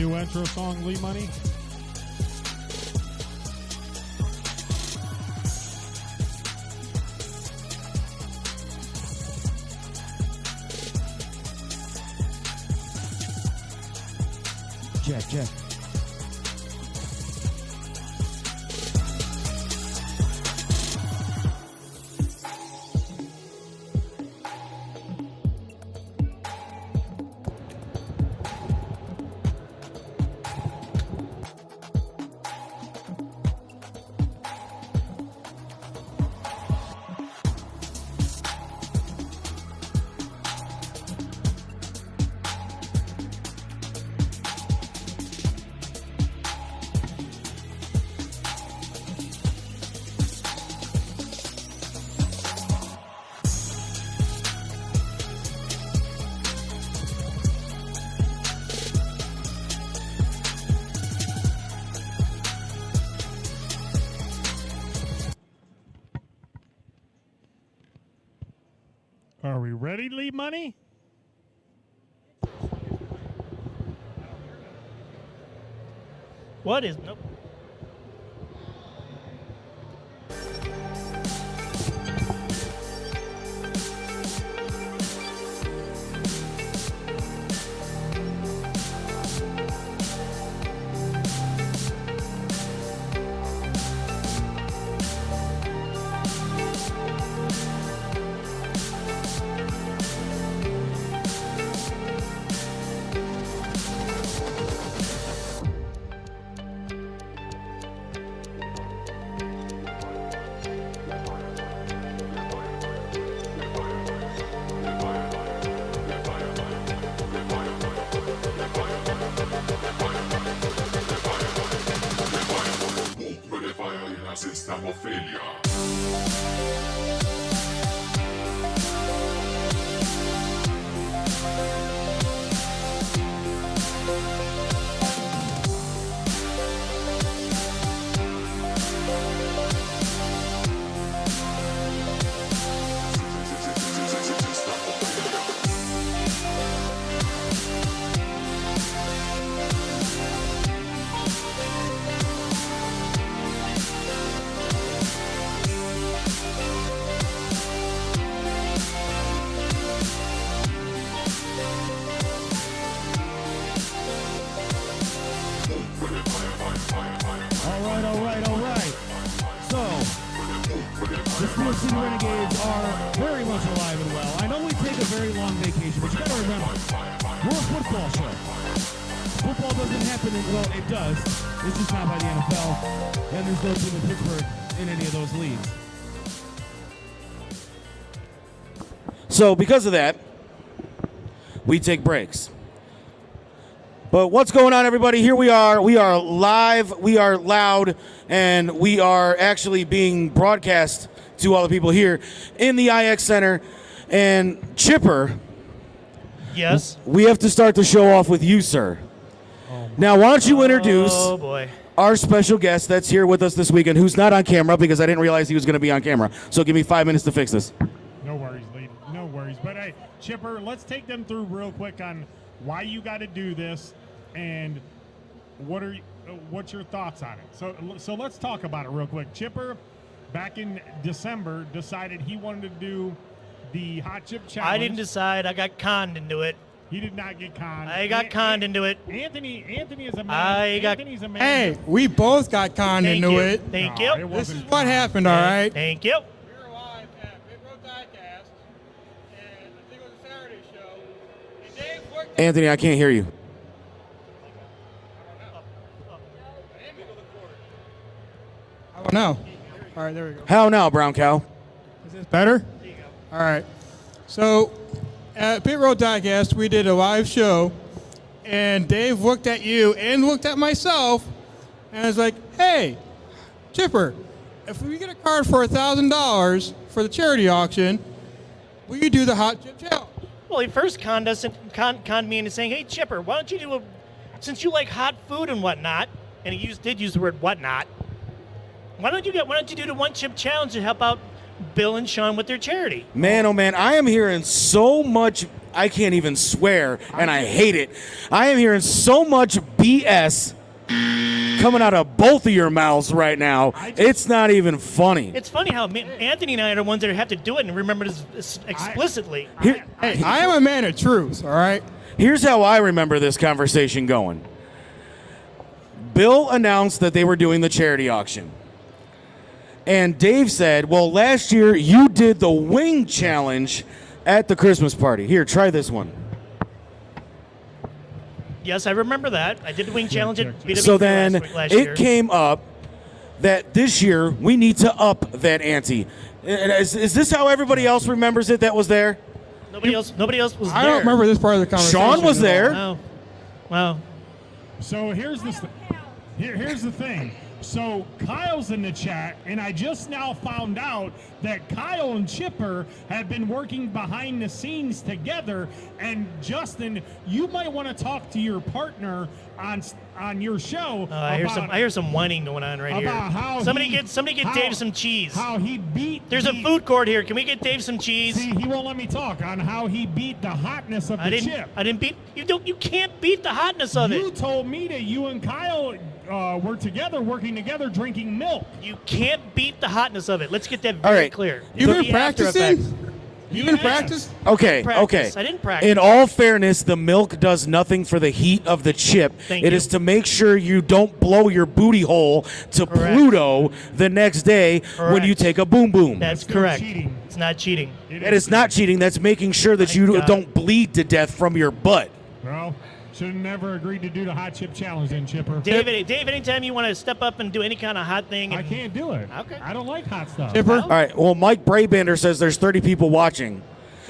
new intro song, Lee Money? Check. Are we ready, Lee Money? What is nope? The City Renegades are very much alive and well. I know we take a very long vacation, but you gotta remember, we're a football show. Football doesn't happen well, it does. It's just not by the NFL, and there's no team in Pittsburgh in any of those leagues. So because of that, we take breaks. But what's going on, everybody? Here we are. We are live, we are loud, and we are actually being broadcast to all the people here in the IX Center. And Chipper, Yes. we have to start the show off with you, sir. Now, why don't you introduce Oh boy. our special guest that's here with us this weekend, who's not on camera because I didn't realize he was going to be on camera. So give me 5 minutes to fix this. No worries, Lee. No worries. But hey, Chipper, let's take them through real quick on why you got to do this and what's your thoughts on it. So let's talk about it real quick. Chipper, back in December, decided he wanted to do the Hot Chip Challenge. I didn't decide. I got conned into it. He did not get conned. I got conned into it. Anthony is a man. I got- Anthony's a man. Hey, we both got conned Thank into you. it. Thank No, you. it This is wasn't what conned. happened, all right? Thank you. We were live at Pit Road Diecast, and I think it was a Saturday show. And Dave worked Anthony, I can't hear you. I don't know. All right, there we go. How now, brown cow? Is this better? All right. So at Pit Road Diecast, we did a live show, and Dave looked at you and looked at myself, and was like, "Hey, Chipper, if we get a card for $1,000 for the charity auction, will you do the Hot Chip Challenge?" Well, he first conned us and conned me into saying, "Hey, Chipper, why don't you do since you like hot food and whatnot," and he did use the word whatnot. Why don't you do the One Chip Challenge to help out Bill and Sean with their charity? Man, oh man, I am hearing so much I can't even swear, and I hate it. I am hearing so much BS coming out of both of your mouths right now. It's not even funny. It's funny how Anthony and I are the ones that have to do it and remember this explicitly. Hey, I am a man of truth, all right? Here's how I remember this conversation going. Bill announced that they were doing the charity auction. And Dave said, well, last year you did the wing challenge at the Christmas party. Here, try this one. Yes, I remember that. I did the wing challenge at BWP So then last it year. came up that this year we need to up that ante. Is this how everybody else remembers it that was there? Nobody else was there. I don't remember this part of the conversation. Sean was at all. there. Oh. Wow. So here's the thing. So Kyle's in the chat, and I just now found out that Kyle and Chipper have been working behind the scenes together. And Justin, you might want to talk to your partner on your show. I hear some whining going on right about here. how Somebody get Dave some cheese. How he beat. There's a food court here. Can we get Dave some cheese? See, he won't let me talk on how he beat the hotness of the chip. I didn't beat you. You can't beat the hotness of You it. told me that you and Kyle were together, working together, drinking milk. You can't beat the hotness of it. Let's get that All very right. clear. You've The been after practicing? effects. You've been Yes. practicing? Okay, Practice. okay. I didn't practice. In all fairness, the milk does nothing for the heat of the chip. Thank It you. is to make sure you don't blow your booty hole to Correct. Pluto the next day when Correct. you take a boom boom. That's Still correct. cheating. It's not cheating. That is not cheating. That's making sure that you God. don't bleed to death from your butt. Well, should have never agreed to do the hot chip challenge then, Chipper. Dave, anytime you want to step up and do any kind of hot thing, I and can't do it. Okay. I don't like hot stuff. Chipper? All right. Well, Mike Brabender says there's 30 people watching.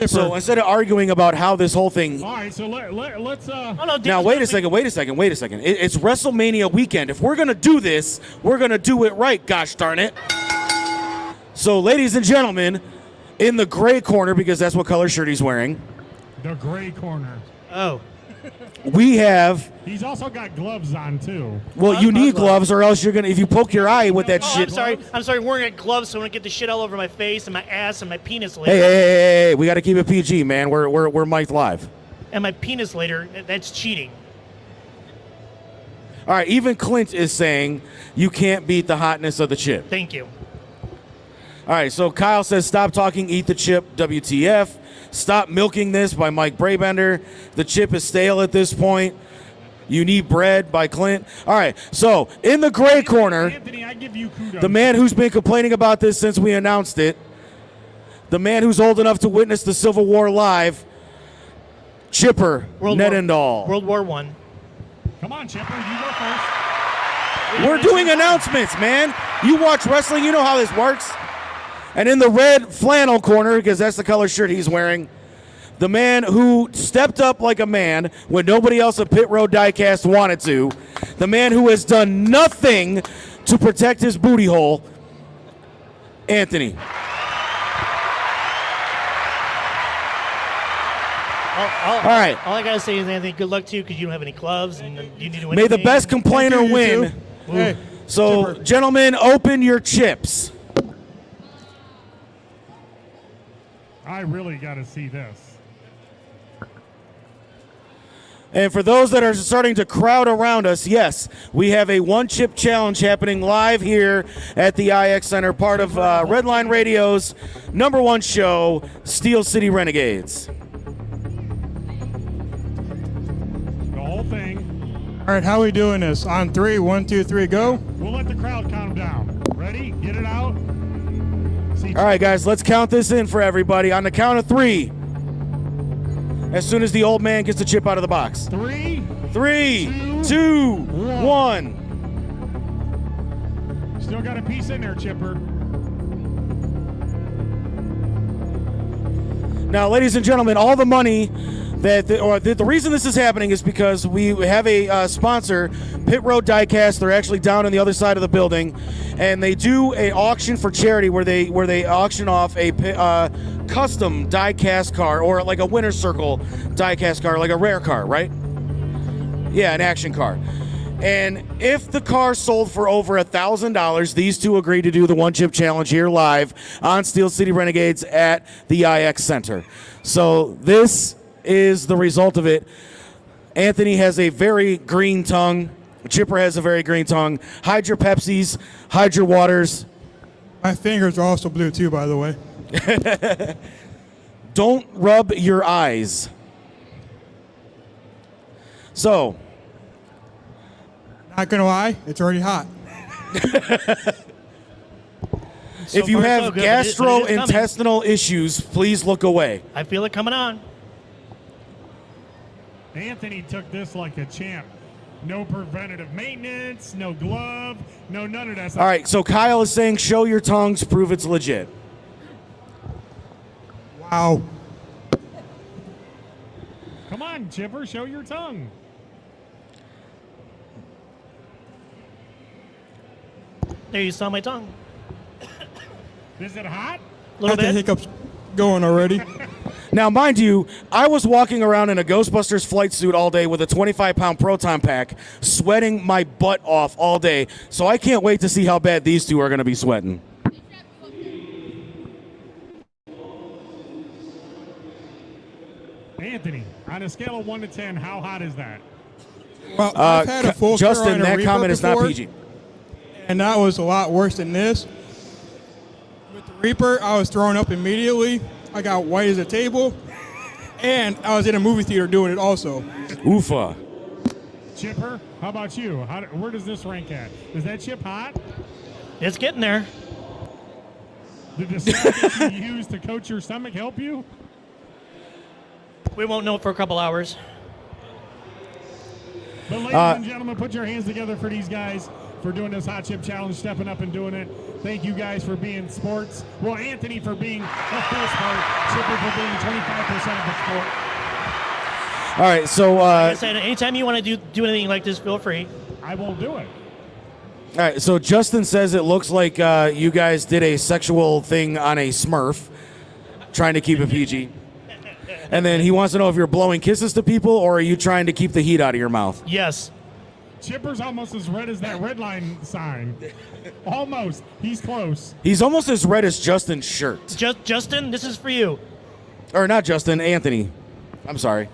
So instead of arguing about how this whole thing. All right, so let's. oh, no, Dave Now, was wait gonna a second, wait a second, wait a second. It's WrestleMania weekend. If we're going to do this, we're going to do it right, gosh darn it. So, ladies and gentlemen, in the gray corner, because that's what color shirt he's wearing, The gray corner. Oh, we have, He's also got gloves on too. well, you need gloves or else you're going to, if you poke your eye with that oh, shit. I'm sorry. Wearing gloves so I don't get the shit all over my face and my ass and my penis Hey, later. hey, we got to keep it PG, man. We're mic'd live. And my penis later. That's cheating. All right, even Clint is saying you can't beat the hotness of the chip. Thank you. All right, so Kyle says, stop talking, eat the chip, WTF. Stop milking this by Mike Brabender. The chip is stale at this point. You need bread by Clint. All right, so in the gray corner, Anthony, I give you kudos. the man who's been complaining about this since we announced it, the man who's old enough to witness the Civil War live, Chipper Nedendal. World War I. Come on, Chipper, you go first. We're doing announcements, man. You watch wrestling, you know how this works. And in the red flannel corner, because that's the color shirt he's wearing, the man who stepped up like a man when nobody else at Pit Road Diecast wanted to, the man who has done nothing to protect his booty hole, Anthony. All right. All I gotta say is, Anthony, good luck to you because you don't have any gloves and you need to win. May the best complainer Thank you, you win. two. Hey, So, Chipper. gentlemen, open your chips. I really got to see this. And for those that are starting to crowd around us, yes, we have a one-chip challenge happening live here at the IX Center, part of Redline Radio's #1 show, Steel City Renegades. The whole thing. All right, how are we doing this? On 3, 1, 2, 3, go. We'll let the crowd count down. Ready? Get it out. See, All right, guys, let's count this in for everybody. On the count of 3, as soon as the old man gets the chip out of the box. 3. 3, 2, 1. Still got a piece in there, Chipper. Now, ladies and gentlemen, all the money that the reason this is happening is because we have a sponsor, Pit Road Diecast. They're actually down on the other side of the building, and they do an auction for charity where they auction off a custom diecast car, or like a winner's circle diecast car, like a rare car, right? Yeah, an action car. And if the car sold for over $1,000, these two agreed to do the one chip challenge here live on Steel City Renegades at the IX Center. So this is the result of it. Anthony has a very green tongue. Chipper has a very green tongue. Hide your Pepsis. Hide your waters. My fingers are also blue too, by the way. Don't rub your eyes. So, Not gonna lie, it's already hot. So if you far, so have good, but it is coming. gastrointestinal issues, please look away. I feel it coming on. Anthony took this like a champ. No preventative maintenance, no glove, no none of that stuff. All right, so Kyle is saying, show your tongues, prove it's legit. Wow. Come on, Chipper, show your tongue. There, you saw my tongue. Is it hot? A little Got the bit. hiccups going already. Now, mind you, I was walking around in a Ghostbusters flight suit all day with a 25-pound proton pack, sweating my butt off all day. So I can't wait to see how bad these two are going to be sweating. Anthony, on a scale of 1 to 10, how hot is that? Well, I've had a full Justin, Carolina that Reaper comment is not before, PG. and that was a lot worse than this. With the Reaper, I was throwing up immediately. I got white as a table, and I was in a movie theater doing it also. Oofa. Chipper, how about you? Where does this rank at? Is that chip hot? It's getting there. Did the stuff that you use to coat your stomach help you? We won't know it for a couple hours. But ladies and gentlemen, put your hands together for these guys for doing this Hot Chip Challenge, stepping up and doing it. Thank you guys for being sports. Well, Anthony for being a full sport, Chipper for being 25% of the sport. All right, so Like I said, anytime you want to do anything like this, feel free. I will do it. all right, so Justin says it looks like you guys did a sexual thing on a Smurf, trying to keep it PG. And then he wants to know if you're blowing kisses to people or are you trying to keep the heat out of your mouth? Yes. Chipper's almost as red as that red line sign. Almost. He's close. He's almost as red as Justin's shirt. Justin, this is for you. Or not Justin, Anthony. I'm sorry.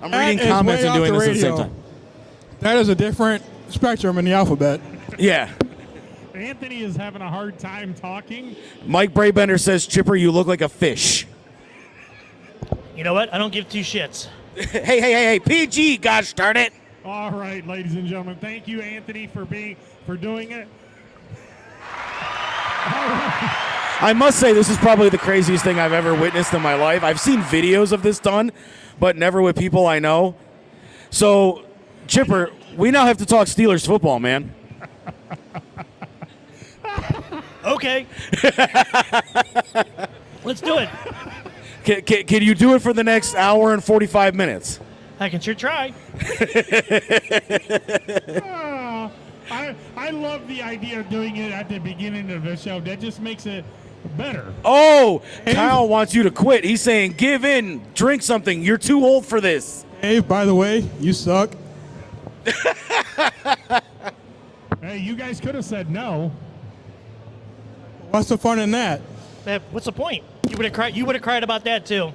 I'm That reading is comments way and doing off this the at the same radio. time. That is a different spectrum in the alphabet. Yeah. Anthony is having a hard time talking. Mike Braybender says, Chipper, you look like a fish. You know what? I don't give two shits. Hey, PG, gosh darn it. All right, ladies and gentlemen. Thank you, Anthony, for doing it. I must say, this is probably the craziest thing I've ever witnessed in my life. I've seen videos of this done, but never with people I know. So, Chipper, we now have to talk Steelers football, man. Okay. Let's do it. Can you do it for the next hour and 45 minutes? I can sure try. I love the idea of doing it at the beginning of the show. That just makes it better. Oh, Kyle wants you to quit. He's saying, give in, drink something. You're too old for this. Dave, by the way, you suck. Hey, you guys could have said no. What's the fun in that? What's the point? You would have cried. You would have cried about that too.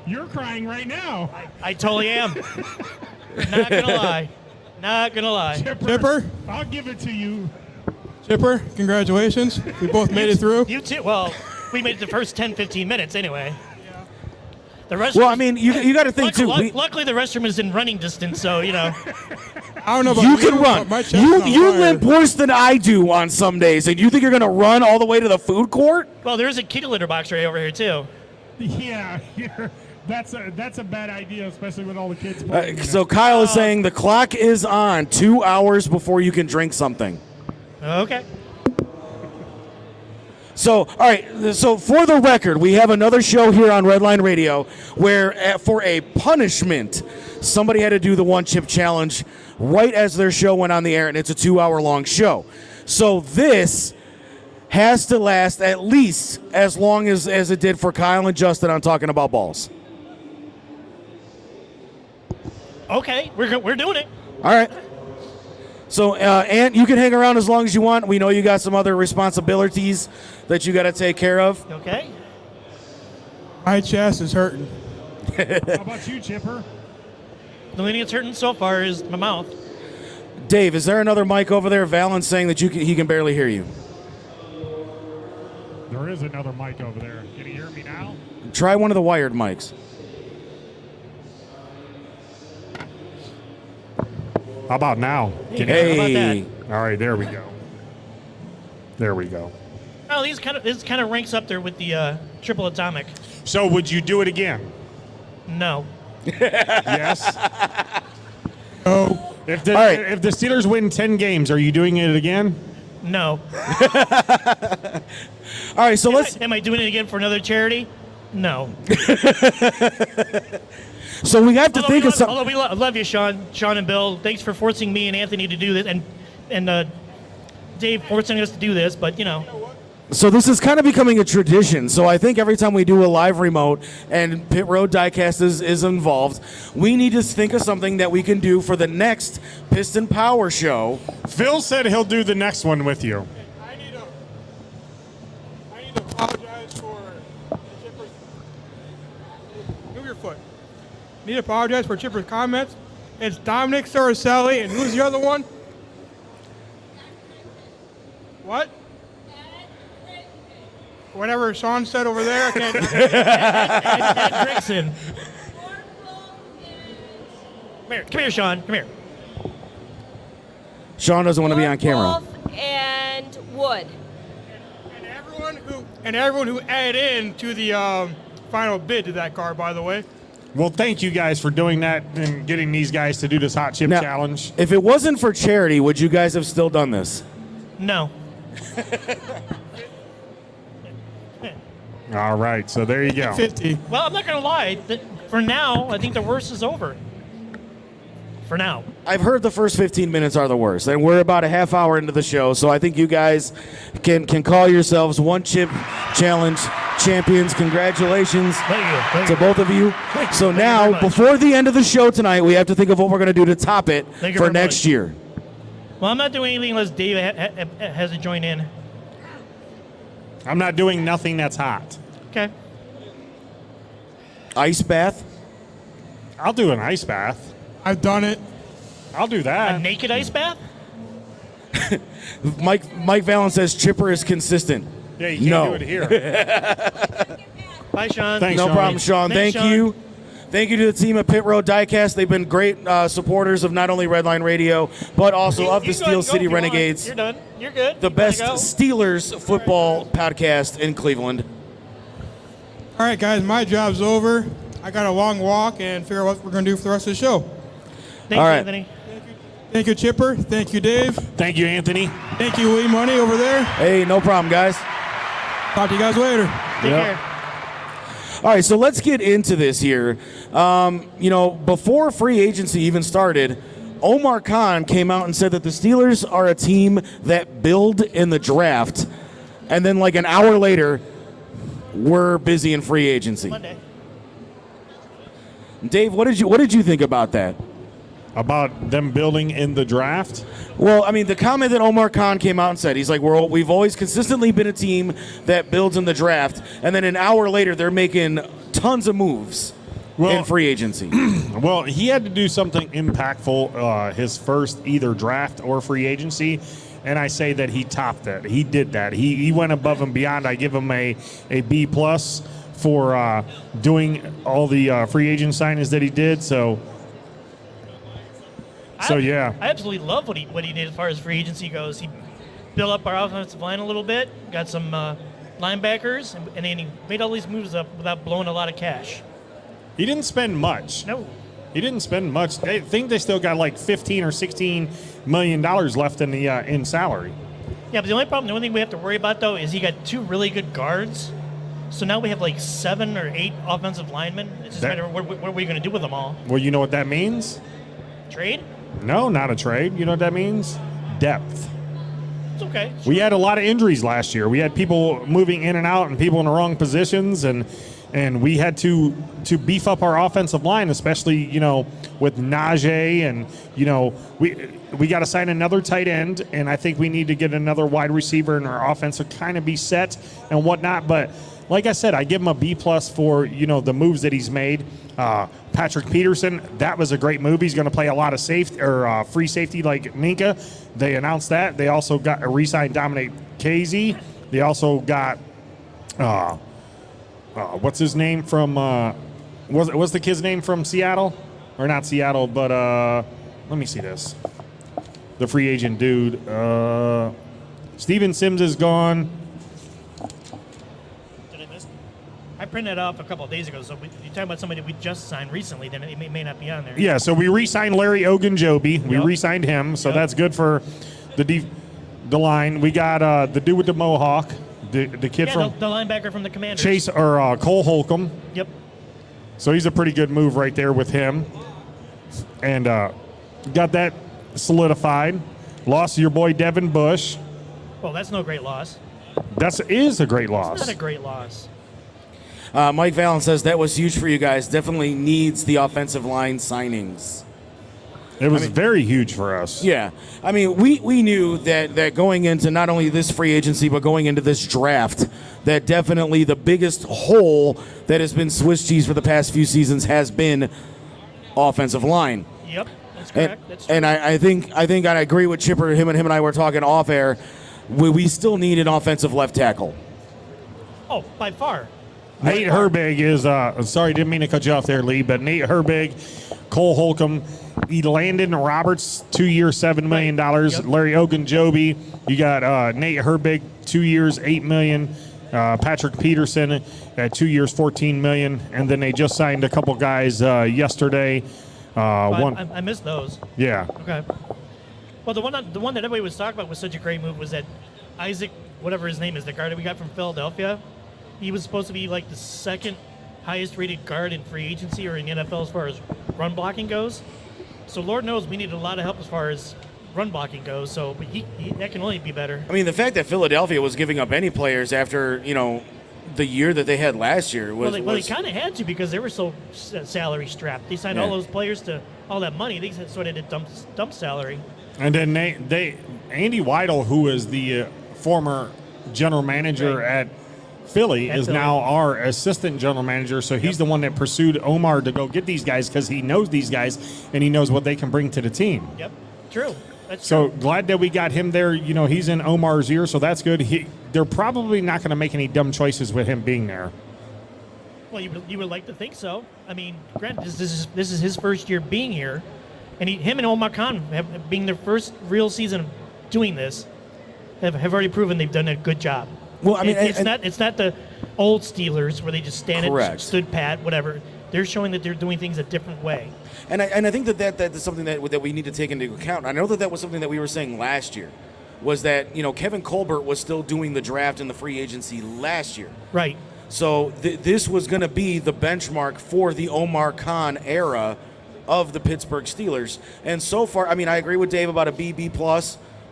You're crying right now. I totally am. Not gonna lie. Not gonna lie. Chipper? I'll give it to you. Chipper, congratulations. We both made it through. You too. Well, we made it the first 10, 15 minutes anyway. The rest. Well, I mean, you got to think, too. Luckily, the restroom is in running distance, so you know. I don't know about You can run. but my chest You is on fire. limp worse than I do on some days, and you think you're going to run all the way to the food court? Well, there's a kitty litter box right over here too. Yeah, that's a bad idea, especially with all the kids playing. So Kyle is saying the clock is on 2 hours before you can drink something. Okay. So, all right, so for the record, we have another show here on Redline Radio where, for a punishment, somebody had to do the one chip challenge right as their show went on the air, and it's a 2-hour-long show. So this has to last at least as long as it did for Kyle and Justin on Talking About Balls. Okay, we're doing it. All right. So, Ant, you can hang around as long as you want. We know you got some other responsibilities that you got to take care of. Okay. My chest is hurting. How about you, Chipper? The only thing that's hurting so far is my mouth. Dave, is there another mic over there? Valen's saying that he can barely hear you. There is another mic over there. Can you hear me now? Try one of the wired mics. How about now? Can you- Hey. How about that? All right, there we go. There we go. Oh, this kind of ranks up there with the triple atomic. So would you do it again? No. Yes. Oh, If the All right. if the Steelers win 10 games, are you doing it again? No. All right, so let's. Am I doing it again for another charity? No. So we have to think of something. Although we love you, Sean and Bill. Thanks for forcing me and Anthony to do this, and Dave forcing us to do this. But you know, So this is kind of becoming a tradition. So I think every time we do a live remote and Pit Road Diecast is involved, we need to think of something that we can do for the next Piston Power Show. Phil said he'll do the next one with you. I need to apologize for Chipper's. Move your foot. Need to apologize for Chipper's comments. It's Dominic Saracelli, and who's the other one? What? Whatever Sean said over there. I can't. Ed Grigson. Come here, Sean. Come here. Sean doesn't want to be on camera. Wolf and Wood. And everyone who added in to the final bid to that car, by the way. Well, thank you guys for doing that and getting these guys to do this hot chip Now, challenge. if it wasn't for charity, would you guys have still done this? No. All right, so there you go. 50. Well, I'm not gonna lie. For now, I think the worst is over. For now. I've heard the first 15 minutes are the worst, and we're about a half hour into the show, so I think you guys can call yourselves One Chip Challenge champions. Congratulations Thank to you. both of you. So Thank you now, very much. before the end of the show tonight, we have to think of what we're going to do to top it Thank you for very next much. year. Well, I'm not doing anything unless Dave has to join in. I'm not doing nothing that's hot. Okay. Ice bath. I'll do an ice bath. I've done it. I'll do A that. naked ice bath? Mike Valen says Chipper is consistent. Yeah, you can't No. do it here. Bye, Sean. Thanks, No Sean. problem, Sean. Thanks, Thank Sean. you. Thank you to the team at Pit Road Diecast. They've been great supporters of not only Redline Radio, but also of the You go ahead Steel and go City if you want. Renegades, You're done. You're good. the You best gotta go. Steelers football podcast in Cleveland. All right, guys, my job's over. I got a long walk and figure out what we're going to do for the rest of the show. Thanks, All right. Anthony. Thank you, Chipper. Thank you, Dave. Thank you, Anthony. Thank you, Lee Money over there. Hey, no problem, guys. Talk to you guys later. Take Yep. care. All right, so let's get into this here. Before free agency even started, Omar Khan came out and said that the Steelers are a team that build in the draft, and then like an hour later, we're busy in free agency. Monday. Dave, what did you think about that? About them building in the draft. Well, I mean, the comment that Omar Khan came out and said, he's like, we've always consistently been a team that builds in the draft, and then an hour later, they're making tons of moves in free agency. Well, he had to do something impactful his first either draft or free agency, and I say that he topped that. He did that. He went above and beyond. I give him a B+ for doing all the free agent signings that he did. So yeah. I absolutely love what he did as far as free agency goes. He built up our offensive line a little bit, got some linebackers, and then he made all these moves up without blowing a lot of cash. He didn't spend much. No. He didn't spend much. I think they still got like $15 or $16 million left in the in salary. Yeah, but the only thing we have to worry about, though, is he got two really good guards. So now we have like 7 or 8 offensive linemen. It's just a matter of what are we going to do with them all? Well, you know what that means? Trade? No, not a trade. You know what that means? Depth. It's okay. We had a lot of injuries last year. We had people moving in and out and people in the wrong positions, and we had to beef up our offensive line, especially, with Najee, and, we got to sign another tight end, and I think we need to get another wide receiver in our offense to kind of be set and whatnot. But like I said, I give him a B+ for the moves that he's made. Patrick Peterson, that was a great move. He's going to play a lot of safety or free safety like Minka. They announced that. They also got re-signed Dominic Casey. They also got what's his name from what's the kid's name from Seattle? Or not Seattle, but let me see this. The free agent dude. Steven Sims is gone. Did I miss? I printed it off a couple of days ago, so if you're talking about somebody we just signed recently, then it may not be on there. Yeah, so we re-signed Larry Ogunjobi. We Yep. re-signed him, so Yep. that's good for the line. We got the dude with the mohawk, the kid Yeah, from the linebacker from the Commanders. Chase or Cole Holcomb. Yep. So he's a pretty good move right there with him. And got that solidified. Lost your boy Devin Bush. Well, that's no great loss. That is a great It's loss. not a great loss. Mike Valen says that was huge for you guys. Definitely needs the offensive line signings. It was very huge for us. Yeah. I mean, we knew that going into not only this free agency, but going into this draft, that definitely the biggest hole that has been Swiss cheese for the past few seasons has been offensive line. Yep, that's correct. That's true. And I think I agree with Chipper. Him and I were talking off air. We still need an offensive left tackle. Oh, by far. Nate Herbig is, sorry, didn't mean to cut you off there, Lee, but Nate Herbig, Cole Holcomb, Landon Roberts, 2 years, $7 million. Yep. Larry Ogunjobi, you got Nate Herbig, 2 years, $8 million. Patrick Peterson at 2 years, $14 million. And then they just signed a couple guys yesterday. I missed those. Yeah. Okay. Well, the one that everybody was talking about was such a great move was that Isaac, whatever his name is, the guard that we got from Philadelphia, he was supposed to be like the second highest rated guard in free agency or in the NFL as far as run blocking goes. So Lord knows we needed a lot of help as far as run blocking goes. So but that can only be better. I mean, the fact that Philadelphia was giving up any players after, the year that they had last year was. Well, they kind of had to because they were so salary strapped. They signed all those players to all that money. They sort of did dump salary. And then Andy Weidel, who is the former general manager at Philly, is now our assistant general manager. So he's the one that pursued Omar to go get these guys because he knows these guys and he knows what they can bring to the team. Yep, true. That's So true. glad that we got him there. He's in Omar's ear, so that's good. They're probably not going to make any dumb choices with him being there. Well, you would like to think so. I mean, granted, this is his first year being here, and him and Omar Khan being their first real season of doing this, have already proven they've done a good job. Well, I mean, it's not the old Steelers where they just Correct. stood pat, whatever. They're showing that they're doing things a different way. And I think that is something that we need to take into account. I know that was something that we were saying last year, was that Kevin Colbert was still doing the draft and the free agency last year. Right. So this was going to be the benchmark for the Omar Khan era of the Pittsburgh Steelers. And so far, I mean, I agree with Dave about a B+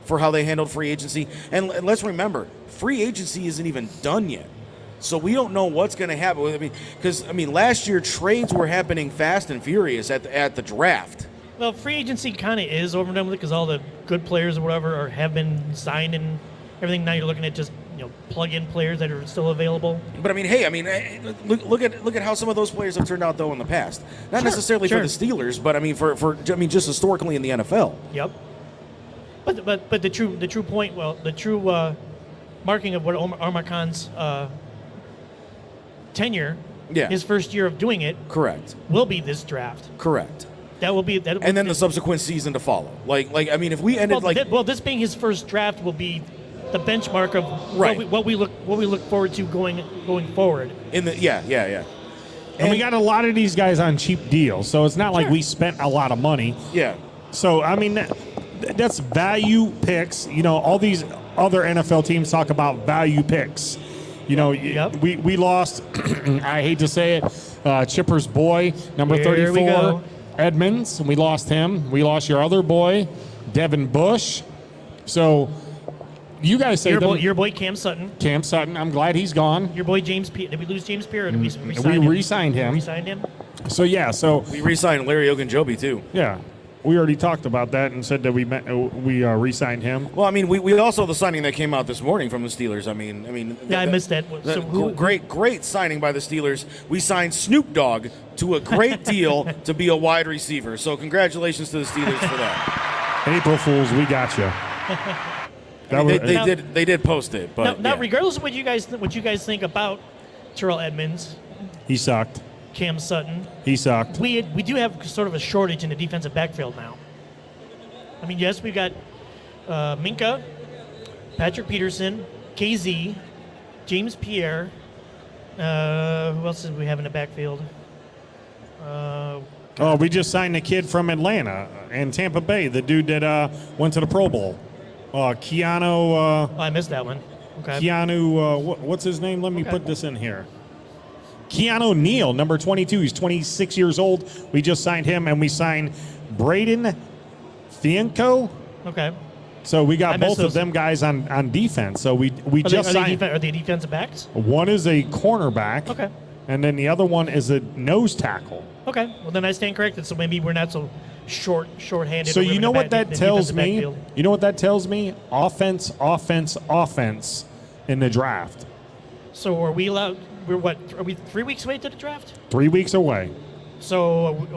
for how they handled free agency. And let's remember, free agency isn't even done yet. So we don't know what's going to happen. Because last year trades were happening fast and furious at the draft. Well, free agency kind of is over and done with because all the good players or whatever have been signed and everything. Now you're looking at just plug-in players that are still available. But look at how some of those players have turned out though in the past. Not necessarily for the Steelers, but for just historically in the NFL. Yep. But the true point, the true marking of what Omar Khan's tenure, his first year of doing it, correct, will be this draft. Correct. That will be and then the subsequent season to follow. If we ended this being his first draft will be the benchmark of what we look forward to going forward. And we got a lot of these guys on cheap deals, so it's not like we spent a lot of money. Yeah. So that's value picks. All these other NFL teams talk about value picks. We lost. I hate to say it. Chipper's boy, number 34, Edmonds. We lost him. We lost your other boy, Devin Bush. So you guys say your boy Cam Sutton. Cam Sutton. I'm glad he's gone. Your boy James Pierre. Did we lose James Pierre? Or did we re-signed him? Re-signed him. So we re-signed Larry Ogunjobi too. Yeah. we already talked about that and said that we re-signed him. Well, I mean, we also the signing that came out this morning from the Steelers. I mean. Yeah, I missed that. So great signing by the Steelers. We signed Snoop Dogg to a great deal to be a wide receiver. So congratulations to the Steelers for that. April Fools, we got you. They did post it, but now regardless of what you guys think about Terrell Edmonds, he sucked. Cam Sutton, He sucked. we do have sort of a shortage in the defensive backfield now. I mean, yes, we've got Minka, Patrick Peterson, KZ, James Pierre. Who else did we have in the backfield? We just signed a kid from Atlanta and Tampa Bay, the dude that went to the Pro Bowl. Keanu. I missed that one. Okay. Keanu, what's his name? Let me put this in here. Keanu Neal, number 22. He's 26 years old. We just signed him, and we signed Braden Fienko. Okay. So we got both of those. them guys on defense. So we just signed. Are they defensive backs? One is a cornerback. Okay. And then the other one is a nose tackle. Okay. Well, then I stand corrected. So maybe we're not so short-handed. So you know what that tells me? Backfield. You know what that tells me? Offense in the draft. So are we allowed? Are we 3 weeks away to the draft? 3 weeks away. So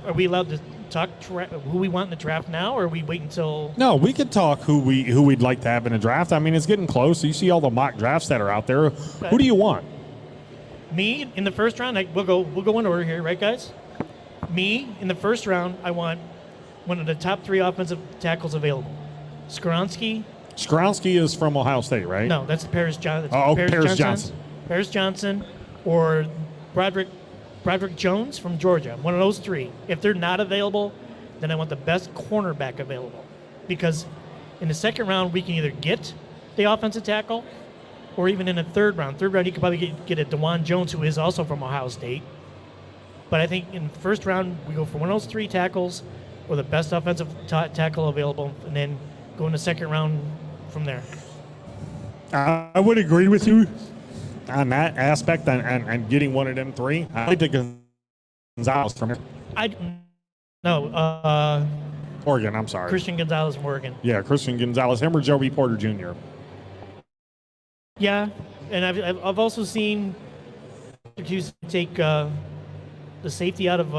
are we allowed to talk who we want in the draft now, or are we wait until? No, we could talk who we'd like to have in a draft. I mean, it's getting close. You see all the mock drafts that are out there. Okay. Who do you want? Me in the first round. We'll go in order here, right, guys? Me in the first round. I want one of the top 3 offensive tackles available. Skronsky. Skronsky is from Ohio State, right? No, that's Paris Johnson. Paris Johnson. Paris Johnson or Broderick Jones from Georgia. One of those 3. If they're not available, then I want the best cornerback available. Because in the second round, we can either get the offensive tackle, or even in the third round. Third round, you could probably get a DeJuan Jones, who is also from Ohio State. But I think in the first round, we go for one of those 3 tackles, or the best offensive tackle available, and then go in the second round from there. I would agree with you on that aspect and getting one of them 3. I like the Gonzalez from Oregon. I'm sorry, Christian Gonzalez from Oregon. Yeah, Christian Gonzalez. Him or Joey Porter Jr. Yeah, and I've also seen Hughes take the safety out of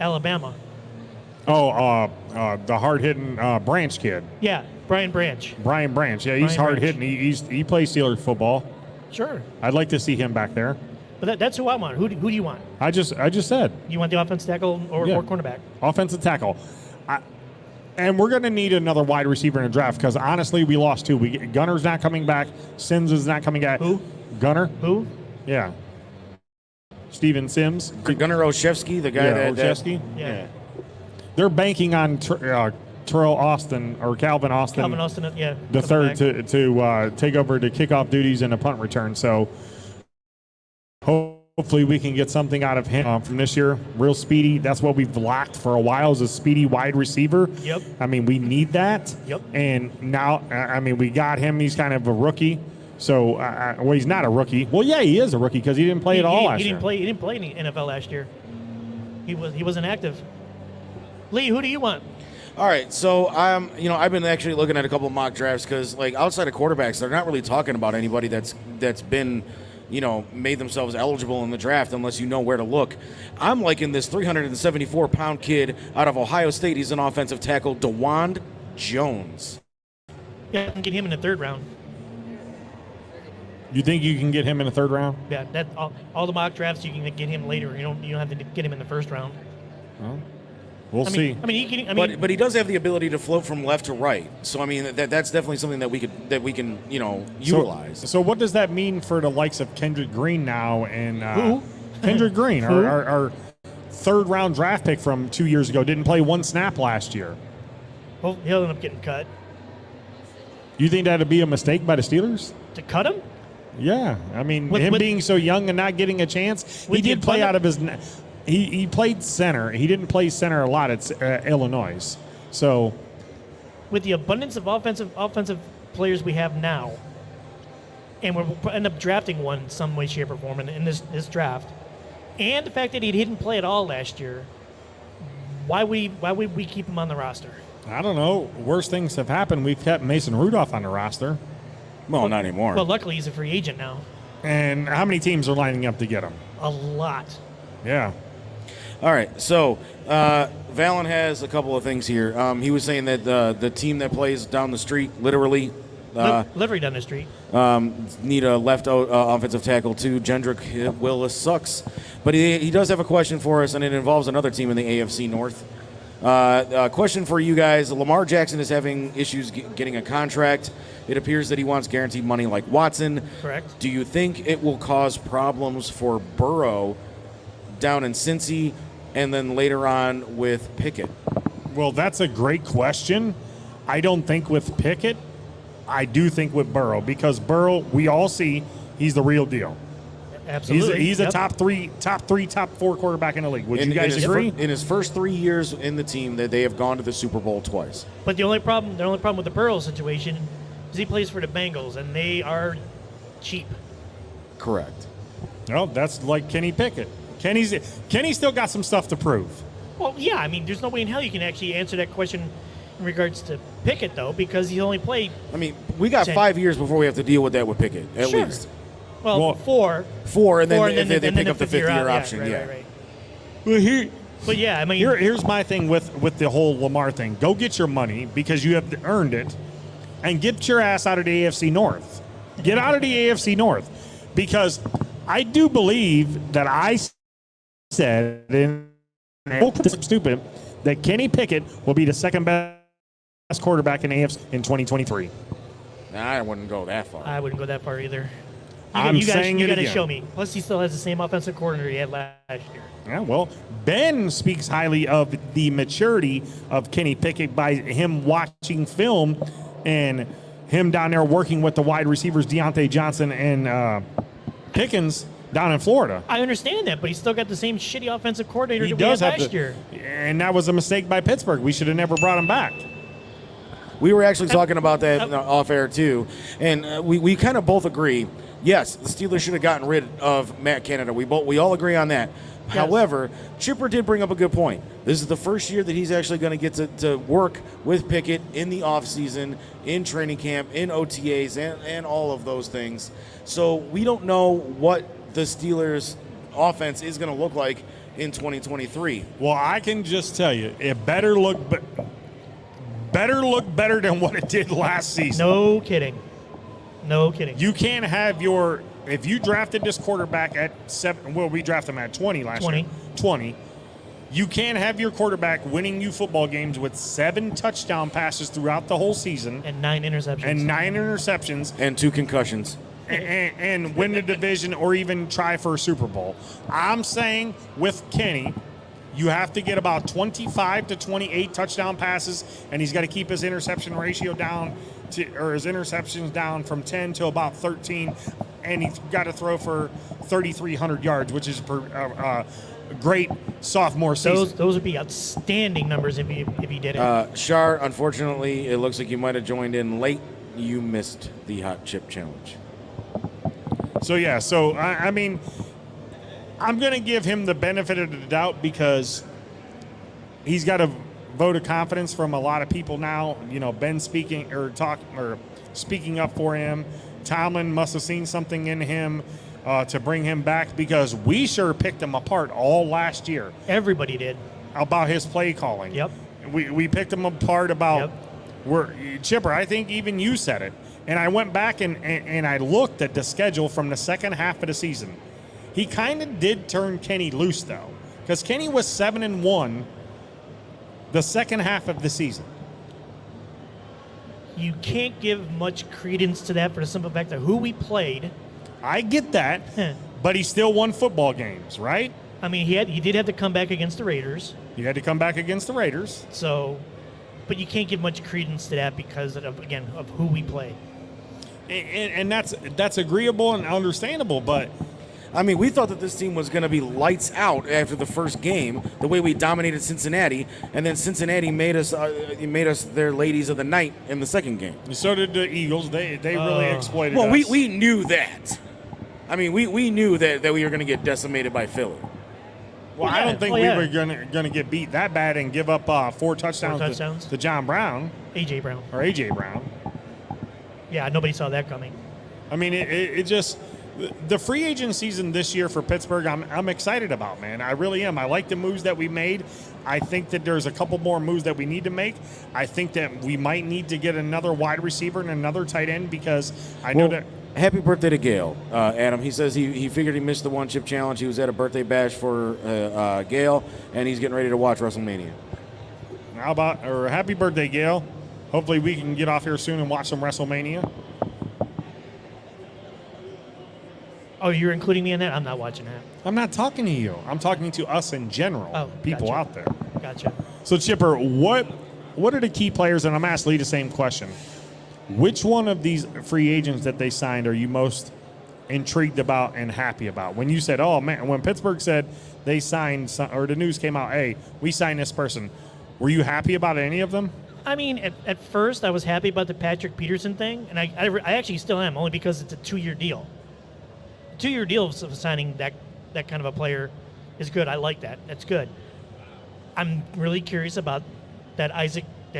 Alabama. The hard-hitting Branch kid. Yeah, Brian Branch. Brian Branch. Yeah, he's hard-hitting. He plays Steelers football. Sure. I'd like to see him back there. But that's who I want. Who do you want? I just said. You want the offensive tackle or cornerback? Offensive tackle. And we're going to need another wide receiver in the draft because, honestly, we lost 2. Gunner's not coming back. Sims is not coming back. Who? Gunner. Who? Yeah. Steven Sims. Gunnar Olszewski, the guy Olszewski. Yeah. They're banking on Terrell Austin or Calvin Austin. Calvin Austin, yeah. The third to take over the kickoff duties and a punt return. So hopefully we can get something out of him from this year. Real speedy. That's what we've lacked for a while, is a speedy wide receiver. Yep. I mean, we need that. Yep. And now, I mean, we got him. He's kind of a rookie. So, well, he's not a rookie. Well, yeah, he is a rookie because he didn't play at all last year. He didn't play in the NFL last year. He wasn't active. Lee, who do you want? All right, so I've been actually looking at a couple of mock drafts because, like, outside of quarterbacks, they're not really talking about anybody that's been, made themselves eligible in the draft unless you know where to look. I'm liking this 374-pound kid out of Ohio State. He's an offensive tackle, DeJuan Jones. Yeah, I can get him in the third round. You think you can get him in the third round? Yeah, that all the mock drafts you can get him later. You don't have to get him in the first round. Well, we'll see. But he does have the ability to float from left to right. So I mean that's definitely something that we can utilize. So what does that mean for the likes of Kendrick Green now and who? Kendrick Green, our third round draft pick from 2 years ago, didn't play one snap last year. Well, he'll end up getting cut. You think that'd be a mistake by the Steelers? To cut him? Yeah, I mean, him being so young and not getting a chance, he did play out of his. He played center. He didn't play center a lot at Illinois. So, with the abundance of offensive players we have now, and we'll end up drafting one in some way, shape, or form in this draft, and the fact that he didn't play at all last year, why would we keep him on the roster? I don't know. Worse things have happened. We've kept Mason Rudolph on the roster. Well, not anymore. Well, luckily he's a free agent now. And how many teams are lining up to get him? A lot. Yeah. All right, so Valen has a couple of things here. He was saying that the team that plays down the street, literally, Livery down the street. need a left offensive tackle too. Jendrick Willis sucks, but he does have a question for us, and it involves another team in the AFC North. Question for you guys: Lamar Jackson is having issues getting a contract. It appears that he wants guaranteed money like Watson. Correct. Do you think it will cause problems for Burrow down in Cincy, and then later on with Pickett? Well, that's a great question. I don't think with Pickett. I do think with Burrow, because Burrow, we all see he's the real deal. Absolutely. He's Yep. a top four quarterback in the league. Would you guys agree? In his first 3 years in the team, that they have gone to the Super Bowl twice. But the only problem with the Burrow situation is he plays for the Bengals, and they are cheap. Correct. Well, that's like Kenny Pickett. Kenny still got some stuff to prove. Well, yeah, I mean, there's no way in hell you can actually answer that question in regards to Pickett, though, because he only played. I mean, we got 5 years before we have to deal with that with Pickett, at Sure. least. Well, four, and then they and pick up the fifth year option. Right, Yeah. right, right. Well, But yeah, I mean, here's my thing with the whole Lamar thing. Go get your money because you have earned it, and get your ass out of the AFC North. Get out of the AFC North, because I do believe that I said in stupid that Kenny Pickett will be the second best quarterback in AFC in 2023. Nah, I wouldn't go that far. I wouldn't go that far either. I'm saying you it got to again. show me. Plus, he still has the same offensive coordinator he had last year. Yeah, well, Ben speaks highly of the maturity of Kenny Pickett by him watching film and him down there working with the wide receivers Deontay Johnson and Pickens down in Florida. I understand that, but he's still got the same shitty offensive coordinator He that we had does have last year. and that was a mistake by Pittsburgh. We should have never brought him back. We were actually talking about that off air too, and we kind of both agree. Yes, the Steelers should have gotten rid of Matt Canada. We all agree on that. Yes. However, Chipper did bring up a good point. This is the first year that he's actually going to get to work with Pickett in the offseason, in training camp, in OTAs, and all of those things. So we don't know what the Steelers' offense is going to look like in 2023. Well, I can just tell you, it better look better than what it did last season. No kidding. No kidding. You can't have if you drafted this quarterback at 7, well, we drafted him at 20 last year. 20. You can't have your quarterback winning you football games with 7 touchdown passes throughout the whole season And 9 interceptions. And 2 concussions. And win the division or even try for a Super Bowl. I'm saying with Kenny, you have to get about 25 to 28 touchdown passes, and he's got to keep his interception ratio down his interceptions down from 10 to about 13, and he's got to throw for 3,300 yards, which is a great sophomore season. Those would be outstanding numbers if he did it. Shar, unfortunately, it looks like you might have joined in late. You missed the hot chip challenge. So I mean, I'm going to give him the benefit of the doubt because he's got a vote of confidence from a lot of people now. You know, Ben speaking up for him. Tomlin must have seen something in him to bring him back, because we sure picked him apart all last year Everybody did. about his play calling. Yep. We picked him apart about Chipper. I think even you said it. And I went back and I looked at the schedule from the second half of the season. He kind of did turn Kenny loose, though, because Kenny was 7-1 the second half of the season. You can't give much credence to that for the simple fact of who we played. I get that, but he still won football games, right? I mean, he did have to come back against the Raiders. He had to come back against the Raiders. So, but you can't give much credence to that because of who we played. And that's agreeable and understandable, but I mean, we thought that this team was going to be lights out after the first game, the way we dominated Cincinnati, and then Cincinnati made us their ladies of the night in the second game. so did the Eagles. They really exploited Well, us. we knew that. I mean, we knew that we were going to get decimated by Philly. Well, Yeah. I don't think Oh, we yeah. were gonna get beat that bad and give up 4 touchdowns, touchdowns. To John Brown A.J. Brown. or A.J. Brown. Yeah, nobody saw that coming. I mean, it just the free agent season this year for Pittsburgh. I'm excited about, man. I really am. I like the moves that we made. I think that there's a couple more moves that we need to make. I think that we might need to get another wide receiver and another tight end because I know that. Happy birthday to Gail, Adam. He says he figured he missed the one chip challenge. He was at a birthday bash for Gail, and he's getting ready to watch WrestleMania. How about or happy birthday, Gail? Hopefully we can get off here soon and watch some WrestleMania. Oh, you're including me in that? I'm not watching that. I'm not talking to you. I'm talking to us in general, Oh, people gotcha. out there. Gotcha. So Chipper, what are the key players? And I'm asking Lee the same question. Which one of these free agents that they signed are you most intrigued about and happy about? When you said, "Oh man," when Pittsburgh said they signed, or the news came out, "Hey, we signed this person," were you happy about any of them? I mean, at first I was happy about the Patrick Peterson thing, and I actually still am, only because it's a 2-year deal. A 2-year deal of signing that kind of a player is good. I like that. That's good. I'm really curious about that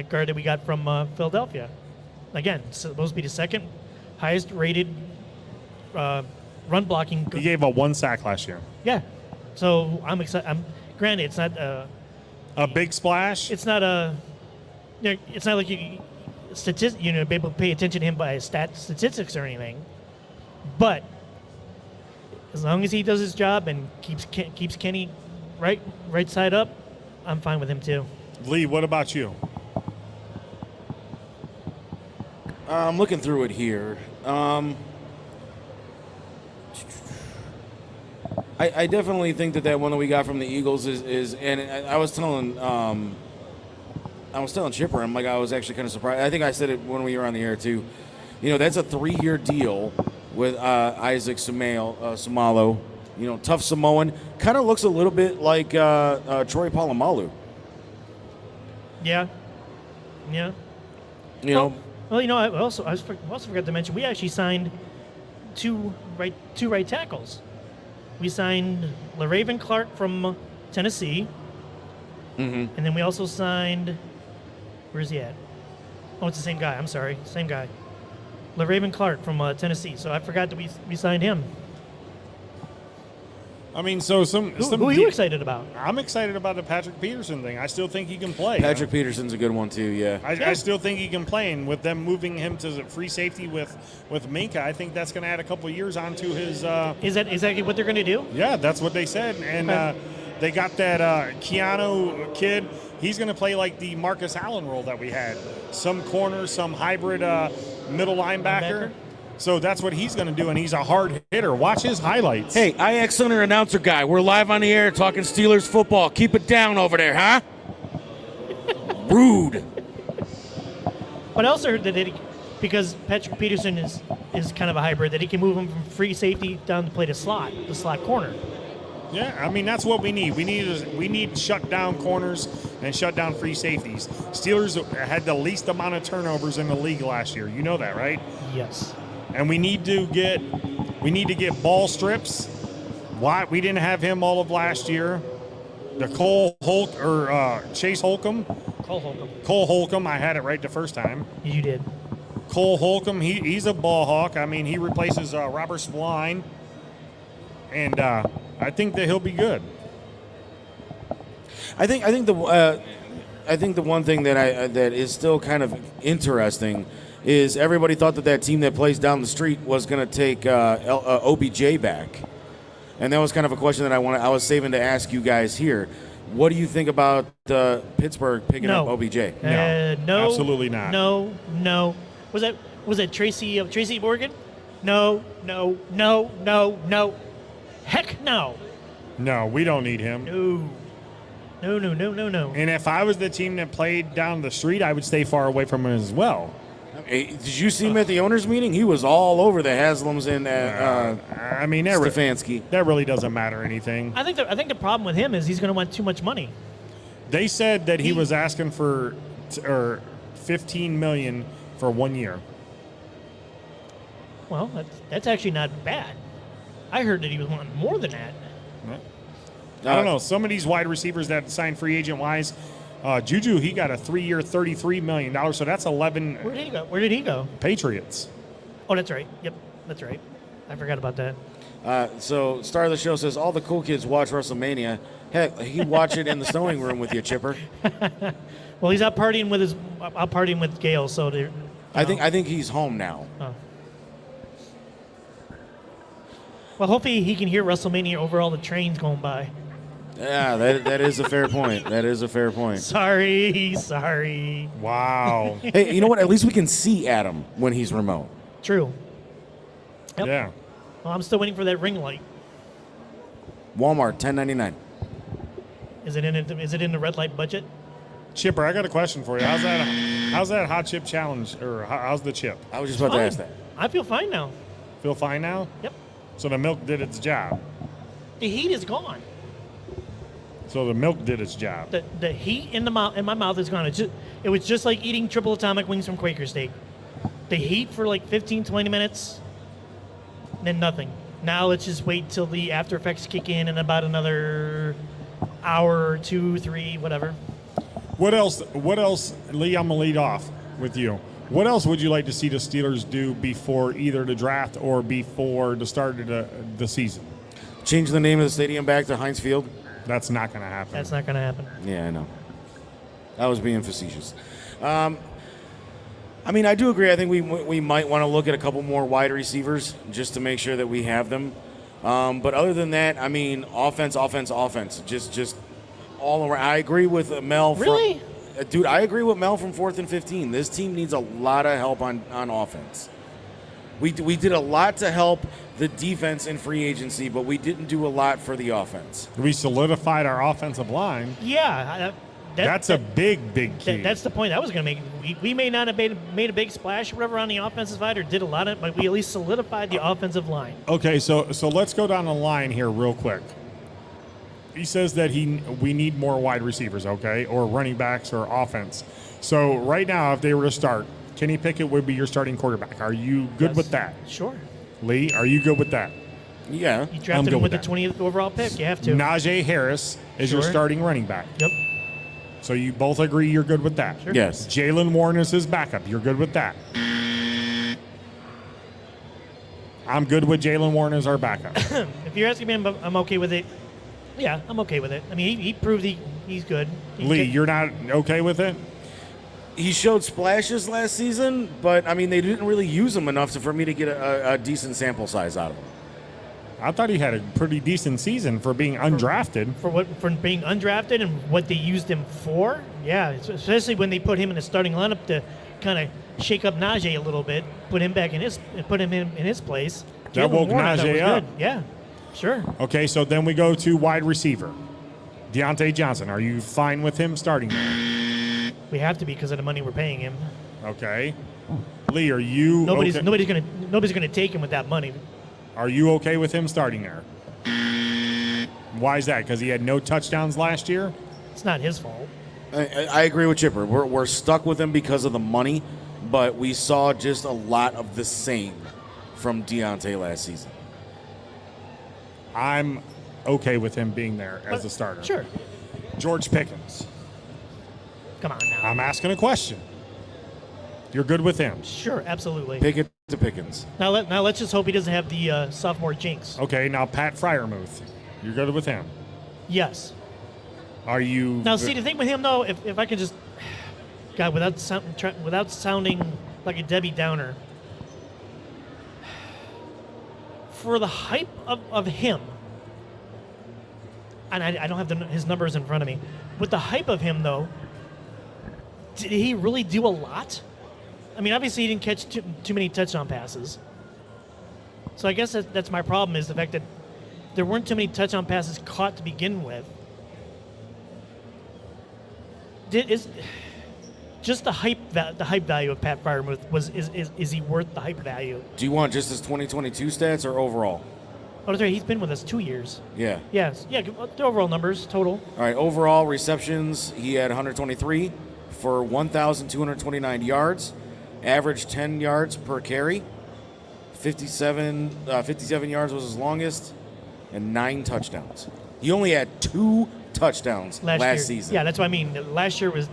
guard that we got from Philadelphia. Again, supposed to be the second highest rated run blocking. He gave up 1 sack last year. Yeah. So I'm excited. Granted, it's not A big splash. it's not a it's not like you be able to pay attention to him by his statistics or anything. But as long as he does his job and keeps Kenny right side up, I'm fine with him too. Lee, what about you? I'm looking through it here. I definitely think that one that we got from the Eagles is and I was telling Chipper, I was actually kind of surprised. I think I said it when we were on the air too. You know, that's a 3-year deal with Isaac Sumalo. You know, tough Samoan. Kind of looks a little bit like Troy Polamalu. Yeah. Yeah. You know. Well, I also forgot to mention we actually signed two right tackles. We signed LaRaven Clark from Tennessee, and then we also signed. Where's he at? Oh, it's the same guy. I'm sorry, same guy. LaRaven Clark from Tennessee. So I forgot that we signed him. I mean, so Who are you excited about? I'm excited about the Patrick Peterson thing. I still think he can play. Patrick Peterson's a good one too. Yeah. I still think he can play, and with them moving him to free safety with Minka, I think that's going to add a couple of years onto his. Is that exactly what they're going to do? Yeah, that's what they said, and they got that Keanu kid. He's going to play like the Marcus Allen role that we had, some corner, some hybrid middle linebacker. So that's what he's going to do, and he's a hard hitter. Watch his highlights. Hey, IX Center announcer guy, we're live on the air talking Steelers football. Keep it down over there, huh? Rude. But I also heard that because Patrick Peterson is kind of a hybrid, that he can move him from free safety down to play the slot corner. Yeah, I mean that's what we need. We need shut down corners and shut down free safeties. Steelers had the least amount of turnovers in the league last year. You know that, right? Yes. And we need to get ball strips. Why we didn't have him all of last year? The Chase Holcomb. Cole Holcomb. I had it right the first time. You did. Cole Holcomb. He's a ball hawk. I mean, he replaces Robert Spline, and I think that he'll be good. I think the one thing that is still kind of interesting is everybody thought that team that plays down the street was going to take OBJ back, and that was kind of a question that I was saving to ask you guys here. What do you think about Pittsburgh picking up OBJ? No, absolutely not. No. Was that Tracy Morgan? No. Heck no. No, we don't need him. No. And if I was the team that played down the street, I would stay far away from him as well. Hey, did you see him at the owners' meeting? He was all over the Haslams and I mean, Stefanski. That really doesn't matter anything. I think the problem with him is he's going to want too much money. They said that he was asking for $15 million for 1 year. Well, that's actually not bad. I heard that he was wanting more than that. I don't know. Some of these wide receivers that signed free agent wise, Juju, he got a 3-year, $33 million. So that's 11 Where did he go? Where did he go? Patriots. Oh, that's right. Yep, that's right. I forgot about that. So, star of the show says all the cool kids watch WrestleMania. Heck, he'd watch it in the stowing room with you, Chipper. Well, he's out partying with Gail. So I think he's home now. Oh. Well, hopefully he can hear WrestleMania over all the trains going by. Yeah, that is a fair point. That is a fair point. Sorry. Wow. Hey, you know what? At least we can see Adam when he's remote. True. Yep. Yeah. Well, I'm still waiting for that ring light. Walmart, $10.99. Is it in the red light budget? Chipper, I got a question for you. How's that hot chip challenge, or how's the chip? I was just about to Fine. ask that. I feel fine now. Feel fine now? Yep. So the milk did its job. The heat is gone. So the milk did its job. The heat in my mouth is gone. It was just like eating triple atomic wings from Quaker Steak. The heat for like 15, 20 minutes, then nothing. Now let's just wait till the after effects kick in about another hour, 2, 3, whatever. What else, Lee, I'm going to lead off with you. What else would you like to see the Steelers do before either the draft or before the start of the season? Change the name of the stadium back to Heinz Field. That's not going to happen. That's not going to happen. Yeah, I know. I was being facetious. I mean, I do agree. I think we might want to look at a couple more wide receivers just to make sure that we have them. But other than that, I mean, offense. Just all around. I agree with Mel. Really? Dude, I agree with Mel from 4th and 15. This team needs a lot of help on offense. We did a lot to help the defense in free agency, but we didn't do a lot for the offense. We solidified our offensive line. Yeah. That's a big key. That's the point I was going to make. We may not have made a big splash or whatever on the offensive side or did a lot of it, but we at least solidified the offensive line. Okay, so let's go down the line here real quick. He says that we need more wide receivers, okay, or running backs or offense. So right now, if they were to start, Kenny Pickett would be your starting quarterback. Are you good Yes. with that? Sure. Lee, are you good with that? Yeah. You drafted good him with with the that. 20th overall pick. You have to. Najee Harris is your Sure. starting running back. Yep. So you both agree you're good with that? Sure. Yes. Jalen Warren is his backup. You're good with that? I'm good with Jalen Warren as our backup. If you're asking me, I'm okay with it. Yeah, I'm okay with it. I mean, he proved he's good. Lee, you're not okay with it? He showed splashes last season, but I mean, they didn't really use him enough for me to get a decent sample size out of him. I thought he had a pretty decent season for being undrafted. For being undrafted and what they used him for. Yeah, especially when they put him in the starting lineup to kind of shake up Najee a little bit, put him in his place. That Jalen woke Warren, I thought, Najee was up. good. Yeah, sure. Okay, so then we go to wide receiver. Deontay Johnson, are you fine with him starting there? We have to be because of the money we're paying him. Okay. Lee, are you Nobody's okay? gonna take him with that money. Are you okay with him starting there? Why is that? Because he had no touchdowns last year? It's not his fault. I agree with Chipper. We're stuck with him because of the money, but we saw just a lot of the same from Deontay last season. I'm okay with him being there as a starter. Sure. George Pickens. Come on now. I'm asking a question. You're good with him? Sure, absolutely. Pickett to Pickens. Now let's just hope he doesn't have the sophomore jinx. Okay, now Pat Fryermuth. You're good with him? Yes. Are you... Now, see, the thing with him, though, if I could just, God, without sounding like a Debbie Downer, for the hype of him, and I don't have his numbers in front of me, with the hype of him, though, did he really do a lot? I mean, obviously, he didn't catch too many touchdown passes. So I guess that's my problem, is the fact that there weren't too many touchdown passes caught to begin with. Is just the hype value of Pat Fryermuth is he worth the hype value? Do you want just his 2022 stats or overall? Oh, that's right. He's been with us 2 years. Yeah. Yes. Yeah. The overall numbers total. All right, overall receptions, he had 123 for 1,229 yards, average 10 yards per carry, 57 yards was his longest, and 9 touchdowns. He only had 2 touchdowns last year. season. Yeah, that's what I mean. Last year was.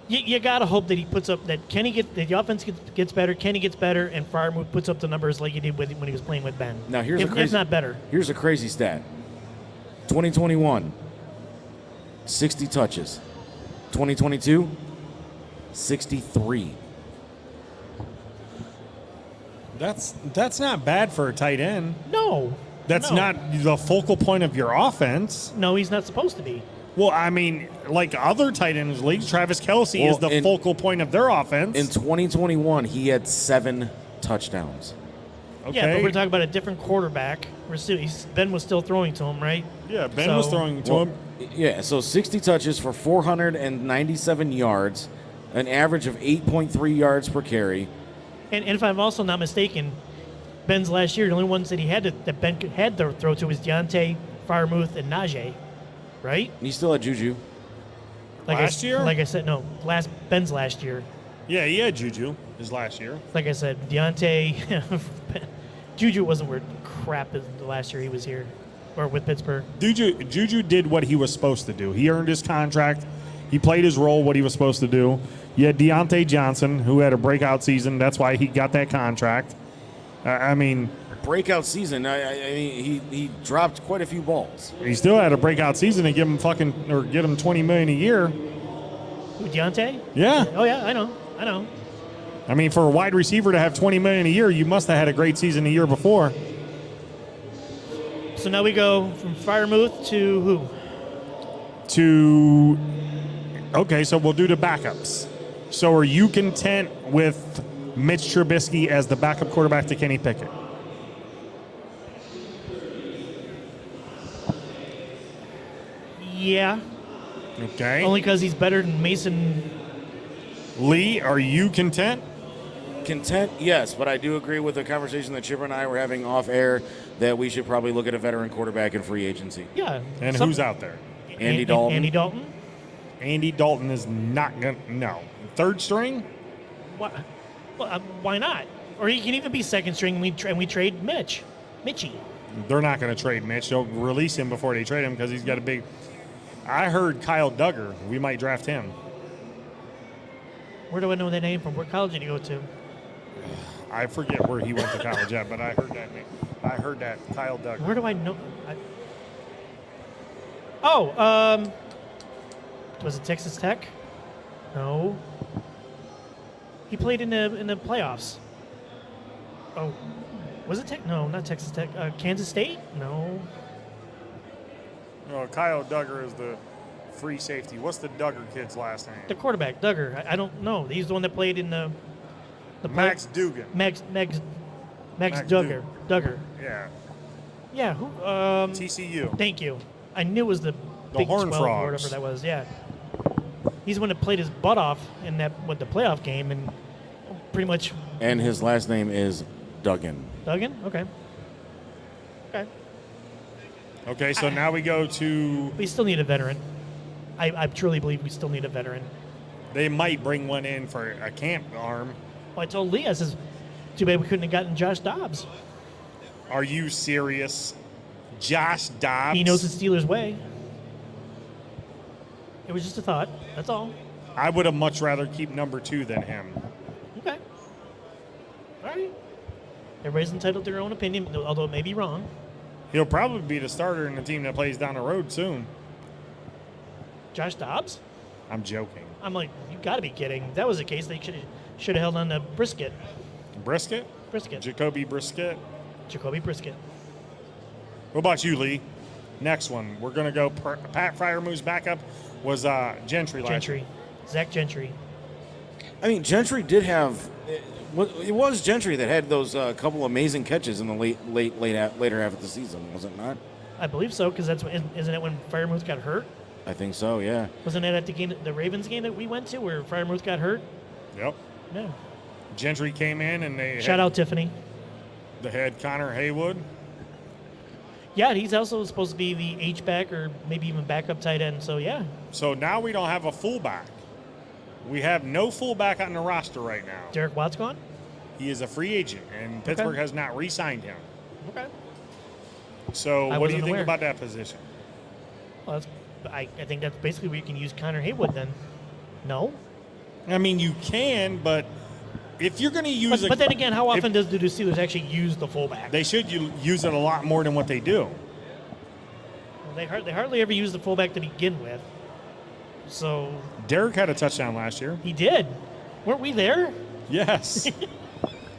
You gotta hope that he puts up that that the offense gets better. Kenny gets better, and Freiermuth puts up the numbers like he did when he was playing with Ben. Now if not better. Here's a crazy stat. 2021, 60 touches. 2022, 63. That's not bad for a tight end. No. That's no. not the focal point of your offense. No, he's not supposed to be. Well, I mean, like other tight ends leagues, Travis Kelce is the focal point of their offense. In 2021, he had 7 touchdowns. Okay. Yeah, but we're talking about a different quarterback. Ben was still throwing to him, right? Yeah, Ben was throwing to him. Yeah, so 60 touches for 497 yards, an average of 8.3 yards per carry. And if I'm also not mistaken, Ben's last year, the only ones that Ben had to throw to was Deontay, Freiermuth, and Najee, right? And he still had Juju. Last year? Like I said, no, Ben's last year. Yeah, he had Juju his last year. Like I said, Deontay, Juju wasn't worth crap the last year he was here, or with Pittsburgh. Juju did what he was supposed to do. He earned his contract. He played his role, what he was supposed to do. You had Deontay Johnson, who had a breakout season. That's why he got that contract. Breakout season. He dropped quite a few balls. He still had a breakout season and get him $20 million a year. Who, Deontay? Yeah. Oh yeah, I know. I mean, for a wide receiver to have $20 million a year, you must have had a great season the year before. So now we go from Freiermuth to who? Okay, so we'll do the backups. So are you content with Mitch Trubisky as the backup quarterback to Kenny Pickett? Yeah. Okay. Only because he's better than Mason. Lee, are you content? Content, yes, but I do agree with the conversation that Chipper and I were having off air that we should probably look at a veteran quarterback in free agency. Yeah. And who's out there? Andy Dalton. Andy Dalton? Andy Dalton is not going to, no. Third string? Why not? Or he can even be second string and we trade Mitchie. They're not going to trade Mitch. They'll release him before they trade him because he's got a big. I heard Kyle Duggar. We might draft him. Where do I know that name from? What college did he go to? I forget where he went to college at, but I heard that name. I heard that Kyle Duggar. Where do I know? Was it Texas Tech? No. He played in the playoffs. Oh, was it Tech? No, not Texas Tech. Kansas State? No. Oh, Kyle Duggar is the free safety. What's the Duggar kid's last name? The quarterback, Duggar. I don't know. He's the one that played in the Max Dugan. Max Duggar. Duggar. Yeah. Yeah. Who? TCU. Thank you. I knew it was the Big Horned 12 or Frogs. whatever that was. Yeah. He's the one that played his butt off in the playoff game and pretty much. And his last name is Duggan. Duggan? Okay. Okay, so now we go to. We still need a veteran. I truly believe we still need a veteran. They might bring one in for a camp arm. Well, I told Lee, I says, too bad we couldn't have gotten Josh Dobbs. Are you serious? Josh Dobbs? He knows the Steelers' way. It was just a thought. That's all. I would have much rather keep number 2 than him. Okay. All right. Everybody's entitled to their own opinion, although it may be wrong. He'll probably be the starter in the team that plays down the road soon. Josh Dobbs? I'm joking. I'm like, you got to be kidding. If that was the case, they should have held on to Brisket. Brisket? Jacoby Brisket. Jacoby Brisket. What about you, Lee? Next one. We're going to go Pat Freiermuth's backup was Gentry last year. Zach Gentry. I mean, Gentry did have. It was Gentry that had those couple amazing catches in the later half of the season, was it not? I believe so, because isn't it when Freiermuth got hurt? I think so, yeah. Wasn't it at the Ravens game that we went to where Freiermuth got hurt? Yep. Yeah. Gentry came in and Shout out Tiffany. They had Connor Haywood. Yeah, he's also supposed to be the H-back or maybe even backup tight end, so yeah. So now we don't have a fullback. We have no fullback on the roster right now. Derek Watt's gone? He is a free agent, and Pittsburgh has not re-signed him. Okay. So I what do you wasn't think aware. about that position? Well, I think that's basically where you can use Connor Haywood then. No? I mean, you can, but if you're going to use But then again, how often do the Steelers actually use the fullback? they should use it a lot more than what they do. Well, they hardly ever use the fullback to begin with. So Derek had a touchdown last year. he did. Weren't we there? Yes.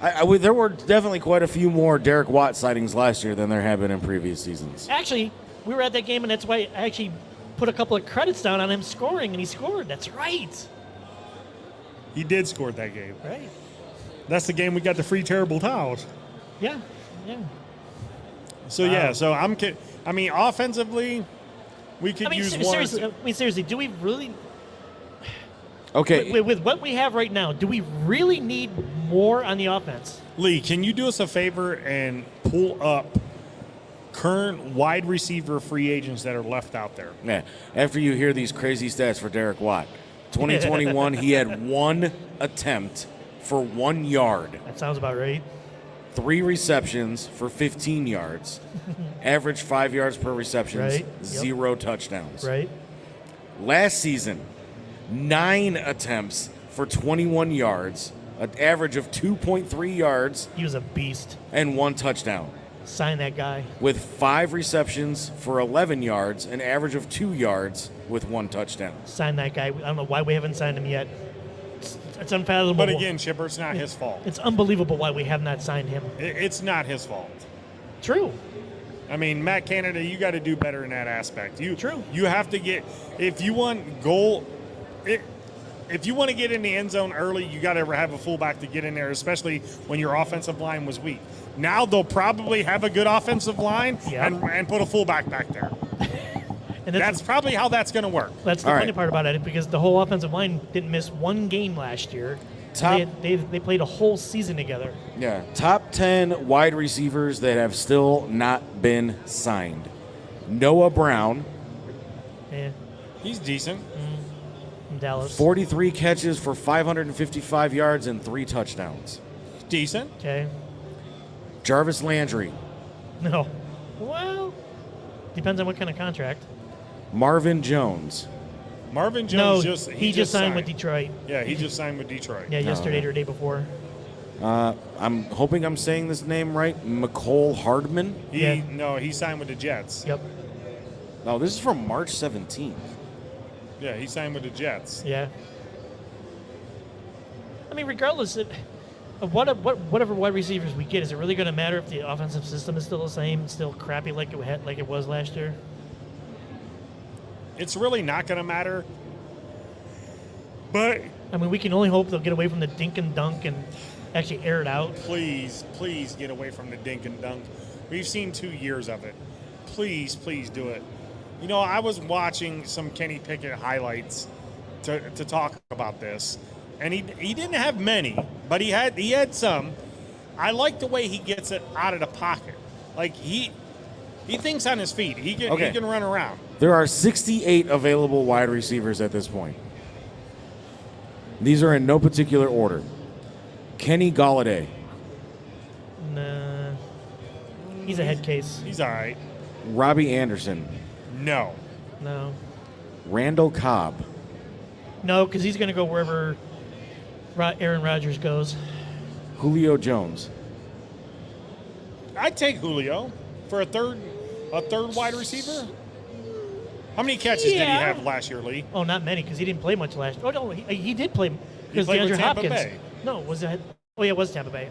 There were definitely quite a few more Derek Watt sightings last year than there have been in previous seasons. Actually, we were at that game, and that's why I actually put a couple of credits down on him scoring, and he scored. That's right. He did score that game. Right. That's the game we got the free terrible towels. Yeah. Yeah. So yeah, so I mean, offensively, we could use one. Seriously, do we really? Okay. With what we have right now, do we really need more on the offense? Lee, can you do us a favor and pull up current wide receiver free agents that are left out there? Yeah. After you hear these crazy stats for Derek Watt, 2021 he had 1 attempt for 1 yard, That sounds about right. 3 receptions for 15 yards, average 5 yards per reception, Right. 0 touchdowns. Right. Last season, 9 attempts for 21 yards, an average of 2.3 yards, He was a beast. and 1 touchdown. Sign that guy. With 5 receptions for 11 yards, an average of 2 yards with 1 touchdown. Sign that guy. I don't know why we haven't signed him yet. It's unfathomable. But again, Chipper, it's not his fault. It's unbelievable why we have not signed him. It's not his fault. True. I mean, Matt Canada, you got to do better in that aspect. True. You have to get if you want if you want to get in the end zone early, you got to have a fullback to get in there, especially when your offensive line was weak. Now they'll probably have a good offensive line Yeah. and put a fullback back there. And That's probably how that's going to work. That's the All funny right. part about it, because the whole offensive line didn't miss one game last year. Top- They played a whole season together. Yeah. Top 10 wide receivers that have still not been signed. Noah Brown, Yeah, He's decent. in Dallas. 43 catches for 555 yards and 3 touchdowns. Decent. Okay. Jarvis Landry, No. Well, depends on what kind of contract. Marvin Jones, Marvin No, Jones he just signed with Detroit. Yeah, he just signed with Detroit. Yeah, yesterday or the day before. I'm hoping I'm saying this name right, McCole Hardman. He signed with the Jets. Yep. No, this is from March 17th. Yeah, he signed with the Jets. Yeah. I mean, regardless of whatever wide receivers we get, is it really going to matter if the offensive system is still the same, still crappy like it was last year? It's really not going to matter. But I mean, we can only hope they'll get away from the dink and dunk and actually air it out. please get away from the dink and dunk. We've seen 2 years of it. Please do it. You know, I was watching some Kenny Pickett highlights to talk about this, and he didn't have many, but he had some. I like the way he gets it out of the pocket. Like he thinks on his feet. He can run around. There are 68 available wide receivers at this point. These are in no particular order. Kenny Golladay, Nah. He's a head case. He's all right. Robbie Anderson, No. No. Randall Cobb, No, because he's going to go wherever Aaron Rodgers goes. Julio Jones, I'd take Julio for a third wide receiver. How many catches did he Yeah. have last year, Lee? Oh, not many, because he didn't play much last. Oh no, he did play because played with DeAndre Tampa Hopkins. Bay. No, was that? Oh yeah, it was Tampa Bay.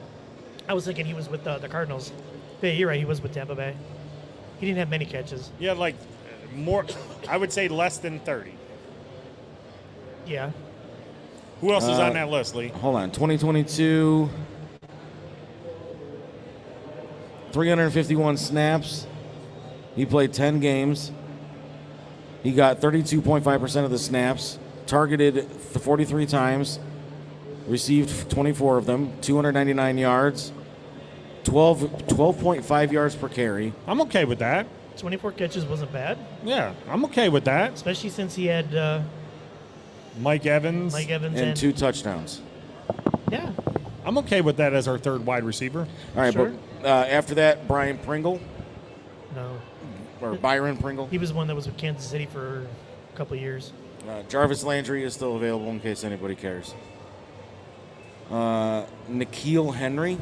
I was thinking he was with the Cardinals. Yeah, you're right. He was with Tampa Bay. He didn't have many catches. Yeah, like more. I would say less than 30. Yeah. Who else is on that list, Lee? hold on, 2022, 351 snaps. He played 10 games. He got 32.5% of the snaps, targeted 43 times, received 24 of them, 299 yards, 12.5 yards per carry. I'm okay with that. 24 catches wasn't bad, Yeah, I'm okay with that. especially since he had Mike Evans. Mike Evans and and 2 touchdowns. yeah. I'm okay with that as our third wide receiver. All right, Sure. but after that, Brian Pringle, No. Or Byron Pringle. He was the one that was with Kansas City for a couple of years. Jarvis Landry is still available in case anybody cares. Nikhil Henry.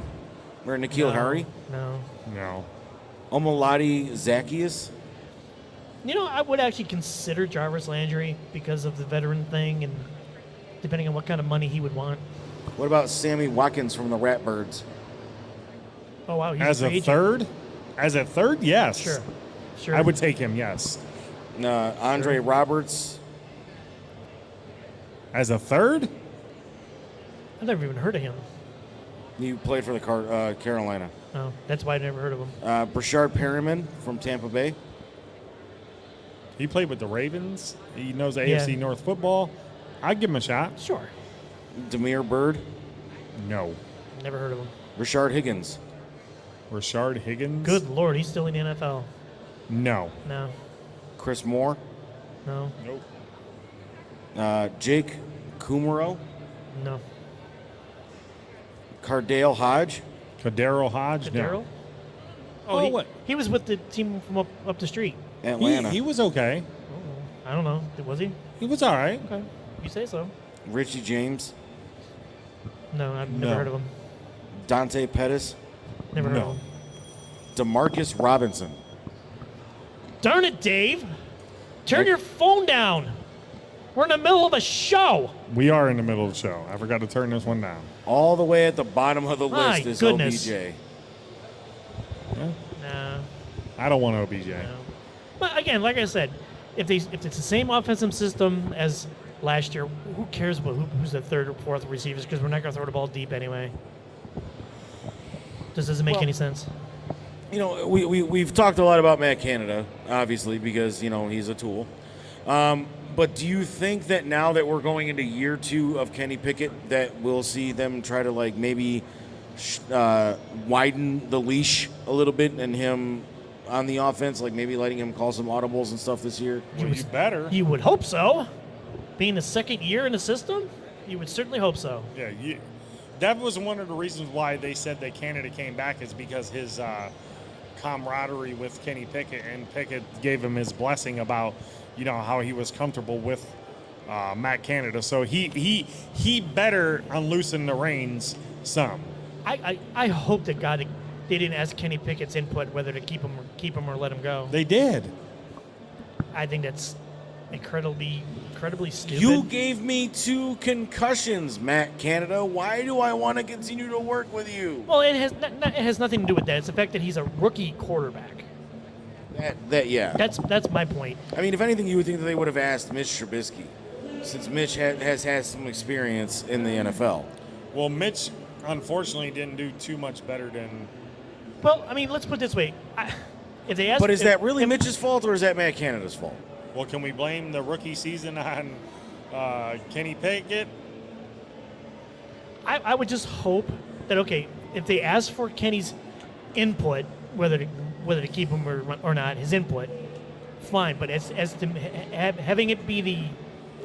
Or Nikhil No, Harry. No. No. Omoladi Zacchaeus. You know, I would actually consider Jarvis Landry because of the veteran thing and depending on what kind of money he would want. What about Sammy Watkins from the Ratbirds? Oh, wow. He's As a a free agent. third? As a third, yes. Sure. I would take him, yes. Andre Roberts. As a third? I've never even heard of him. He played for the Carolina. No, that's why I never heard of him. Brashard Perriman from Tampa Bay. He played with the Ravens. He knows Yeah. AFC North football. I'd give him a shot. Sure. Demir Bird. No. Never heard of him. Rashard Higgins. Rashard Higgins? Good Lord, he's still in the NFL. No. No. Chris Moore. No. Nope. Jake Kumaro. No. Cardale Hodge. Kadero Hodge? Daryl? Oh, he, what? he was with the team from up the street. No. Atlanta. He was okay. I don't know. Was he? He was all right. Okay. You say so. Richie James. No, I've never No. heard of him. Dante Pettis. Never heard No. of him. Demarcus Robinson. Darn it, Dave. Turn your phone down. We're in the middle of a show. We are in the middle of the show. I forgot to turn this one down. All the way at the bottom of the My list is goodness. OBJ. Nah. I don't want OBJ. No. But again, like I said, if it's the same offensive system as last year, who cares about who's the third or fourth receivers? Because we're not going to throw the ball deep anyway. This doesn't make any sense. You know, we've talked a lot about Matt Canada, obviously, because, you know, he's a tool. But do you think that now that we're going into year 2 of Kenny Pickett, that we'll see them try to, like, maybe widen the leash a little bit and him on the offense, like maybe letting him call some audibles and stuff this year? Well, you better. You would hope so. Being the second year in the system, you would certainly hope so. Yeah, that was one of the reasons why they said that Canada came back is because his camaraderie with Kenny Pickett, and Pickett gave him his blessing about, you know, how he was comfortable with Matt Canada. So he better unloosen the reins some. I hope to God they didn't ask Kenny Pickett's input whether to keep him or let him go. They did. I think that's incredibly stupid. You gave me 2 concussions, Matt Canada. Why do I want to continue to work with you? Well, it has nothing to do with that. It's the fact that he's a rookie quarterback. Yeah. That's my point. I mean, if anything, you would think that they would have asked Mitch Trubisky, since Mitch has had some experience in the NFL. Well, Mitch, unfortunately, didn't do too much better than. Well, I mean, let's put it this way. If they ask, But is that really Mitch's fault, or is that Matt Canada's fault? Well, can we blame the rookie season on Kenny Pickett? I would just hope that, okay, if they ask for Kenny's input, whether to keep him or not, his input, fine. But as to having it be the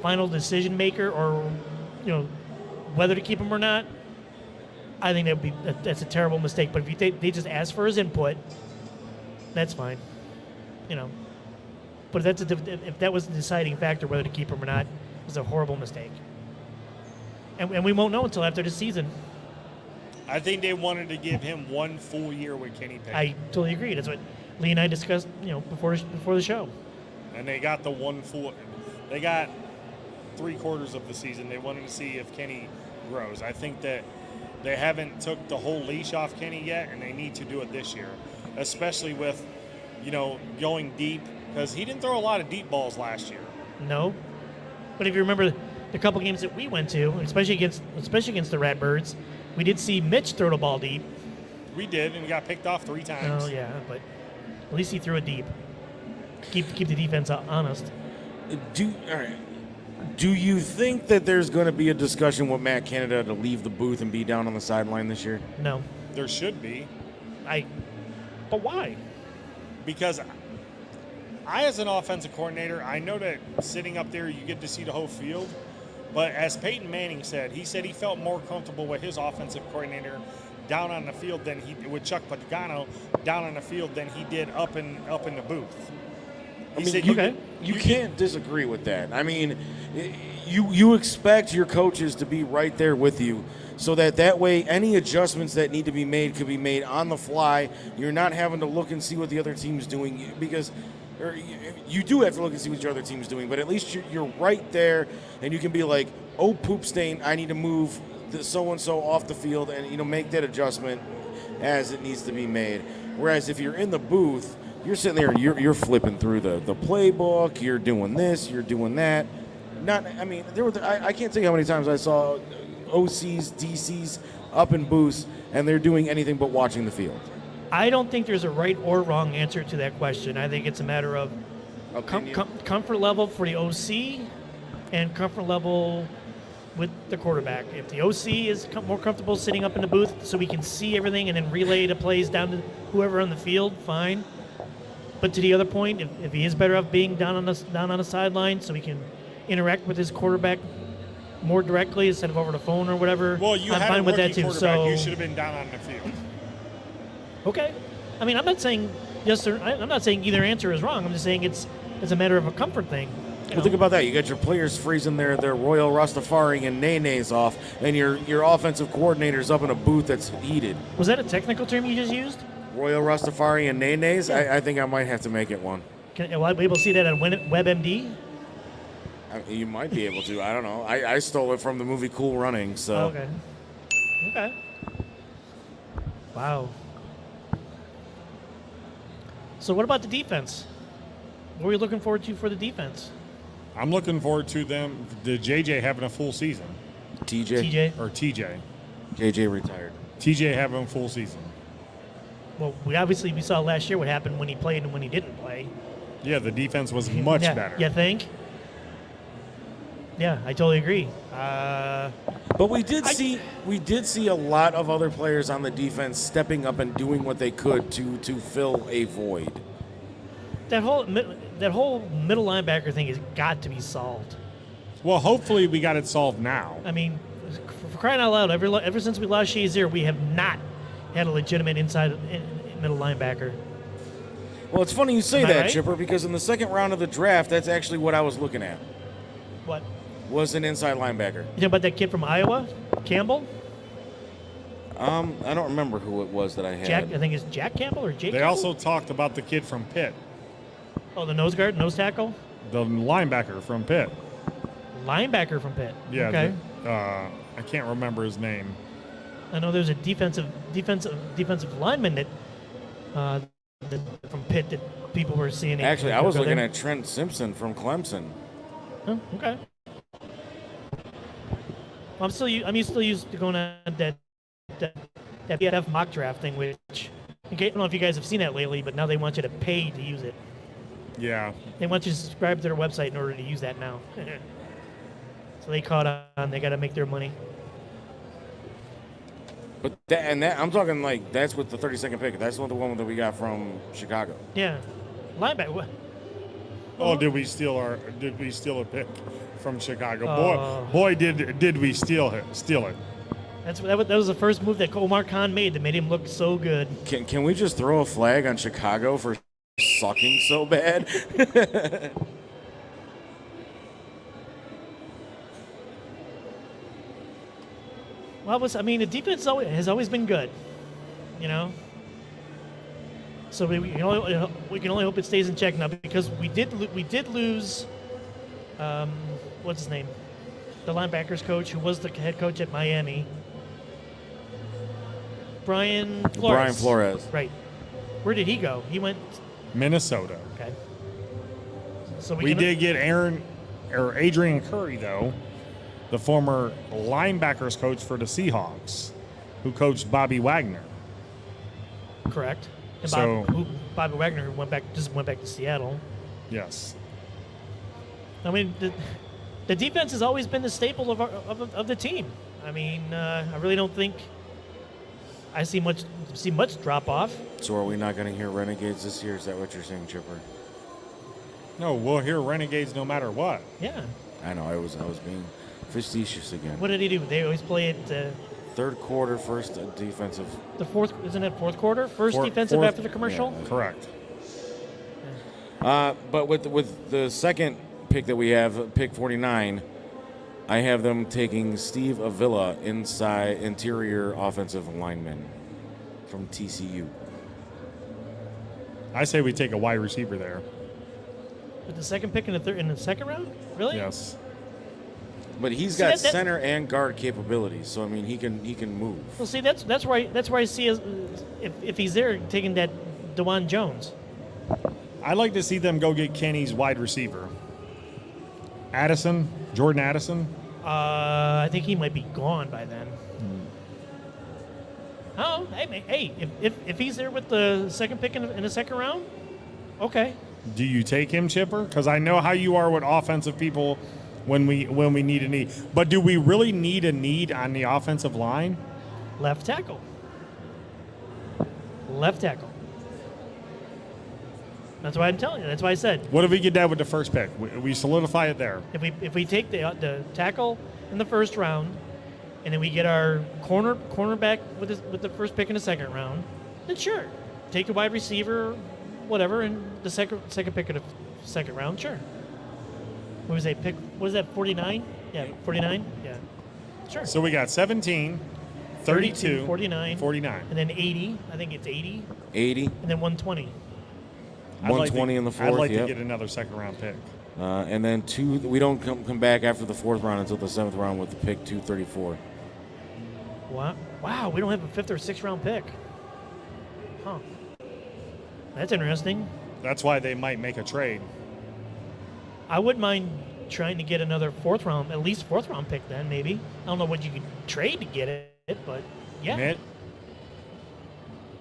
final decision maker, or, you know, whether to keep him or not, I think that's a terrible mistake. But if they just ask for his input, that's fine, you know. But if that was the deciding factor whether to keep him or not, it was a horrible mistake. And we won't know until after the season. I think they wanted to give him 1 full year with Kenny Pickett. I totally agree. That's what Lee and I discussed, you know, before the show. And they got they got 3/4 of the season. They wanted to see if Kenny grows. I think that they haven't took the whole leash off Kenny yet, and they need to do it this year, especially with, you know, going deep, because he didn't throw a lot of deep balls last year. No, but if you remember the couple games that we went to, especially against the Ratbirds, we did see Mitch throw the ball deep. We did, and he got picked off 3 times. Oh yeah, but at least he threw it deep. Keep the defense honest. Do you think that there's going to be a discussion with Matt Canada to leave the booth and be down on the sideline this year? No, There should be, but why? because I, as an offensive coordinator, I know that sitting up there, you get to see the whole field. But as Peyton Manning said, he felt more comfortable with his offensive coordinator down on the field than he with Chuck Pagano down on the field than he did up in the booth. I He mean, said you can't disagree with that. I mean, you expect your coaches to be right there with you, so that way any adjustments that need to be made could be made on the fly. You're not having to look and see what the other team's doing, because you do have to look and see what your other team's doing, but at least you're right there, and you can be like, oh, poop stain, I need to move so and so off the field, and make that adjustment as it needs to be made. Whereas if you're in the booth, you're sitting there, you're flipping through the playbook, you're doing this, you're doing that. I can't tell you how many times I saw OCs, DCs up in booths, and they're doing anything but watching the field. I don't think there's a right or wrong answer to that question. I think it's a matter of comfort level for the OC and comfort level with the quarterback. If the OC is more comfortable sitting up in the booth so we can see everything and then relay the plays down to whoever on the field, fine. But to the other point, if he is better off being down on the sideline so he can interact with his quarterback more directly instead of over the phone or whatever, well, you I'm had fine a with that rookie too. quarterback. So You should have been down on the field. okay. I mean, I'm not saying yes or I'm not saying either answer is wrong. I'm just saying it's a matter of a comfort thing. Well, think about that. You got your players freezing their Royal Rastafari and nays off, and your offensive coordinator's up in a booth that's heated. Was that a technical term you just used? Royal Rastafari and nays? Yeah. I think I might have to make it one. Will I be able to see that on WebMD? You might be able to. I don't know. I stole it from the movie Cool Running, so. Okay. Wow. So what about the defense? What are we looking forward to for the defense? I'm looking forward to the JJ having a full season. TJ? Or TJ. JJ retired. TJ having a full season. Well, we saw last year what happened when he played and when he didn't play. Yeah, the defense was much better. You think? Yeah, I totally agree. But we did see a lot of other players on the defense stepping up and doing what they could to fill a void. That whole middle linebacker thing has got to be solved. Well, hopefully we got it solved now. I mean, for crying out loud, ever since we lost Shazier, we have not had a legitimate middle linebacker. Well, it's funny you say Am I that, right? Chipper, because in the second round of the draft, that's actually what I was looking at. What? Was an inside linebacker. You talking about that kid from Iowa, Campbell? I don't remember who it was that I had. I think it's Jack Campbell or Jake They Campbell? also talked about the kid from Pitt, Oh, the nose tackle? the linebacker from Pitt. Linebacker from Pitt. Yeah. Okay. I can't remember his name. I know there's a defensive lineman that from Pitt that people were seeing. Actually, I was looking at Trent Simpson from Clemson. Oh, okay. Well, I'm still used to going on that BFF mock draft thing, which I don't know if you guys have seen that lately, but now they want you to pay to use it. Yeah. They want you to subscribe to their website in order to use that now. So they caught on. They got to make their money. But I'm talking like that's with the 32nd pick. That's not the one that we got from Chicago. Yeah, linebacker. Oh, did we steal a pick from Chicago? Oh. Boy, did we steal it? That was the first move that Omar Khan made that made him look so good. Can we just throw a flag on Chicago for sucking so bad? Well, the defense has always been good, you know. So we can only hope it stays in check now, because we did lose, what's his name, the linebackers coach who was the head coach at Miami, Brian Flores. Right. Where did he go? He went Minnesota. Okay. So We did get Adrian Curry, though, the former linebackers coach for the Seahawks, who coached Bobby Wagner. Correct. And So- Bobby Wagner went back to Seattle. Yes. I mean, the defense has always been the staple of the team. I mean, I really don't think I see much drop off. So are we not going to hear Renegades this year? Is that what you're saying, Chipper? No, we'll hear Renegades no matter what. Yeah. I know. I was being facetious again. What did he do? They always play it Third quarter, first defensive. The fourth, isn't it fourth quarter? First defensive fourth- after the commercial? yeah. Correct. But with the second pick that we have, pick 49, I have them taking Steve Avila, interior offensive lineman from TCU. I say we take a wide receiver there. With the second pick in the second round? Really? Yes. But he's See, got that- center and guard capabilities, so I mean he can move. Well, see, that's where I see if he's there taking that DeJuan Jones. I'd like to see them go get Kenny's wide receiver. Jordan Addison. I think he might be gone by then. Oh, hey, if he's there with the second pick in the second round, okay. Do you take him, Chipper? Because I know how you are with offensive people when we need a need. But do we really need a need on the offensive line? Left tackle. Left tackle. That's why I'm telling you. That's why I said What if we get that with the first pick? We solidify it there. if we take the tackle in the first round, and then we get our cornerback with the first pick in the second round, then sure, take a wide receiver, whatever, in the second pick of the second round, sure. What was that pick? What was that 49? Yeah, 49. Yeah, sure. So we got 17, 32, 49, 49. and then 80. I think it's 80, 80, and then 120. I'd like 120 in the fourth. I'd like yep. to get another second round pick. And then we don't come back after the fourth round until the seventh round with the pick 234. Wow, we don't have a fifth or sixth round pick. Huh. That's interesting. That's why they might make a trade. I wouldn't mind trying to get another at least fourth round pick then, maybe. I don't know what you could trade to get it, but yeah. Mitt?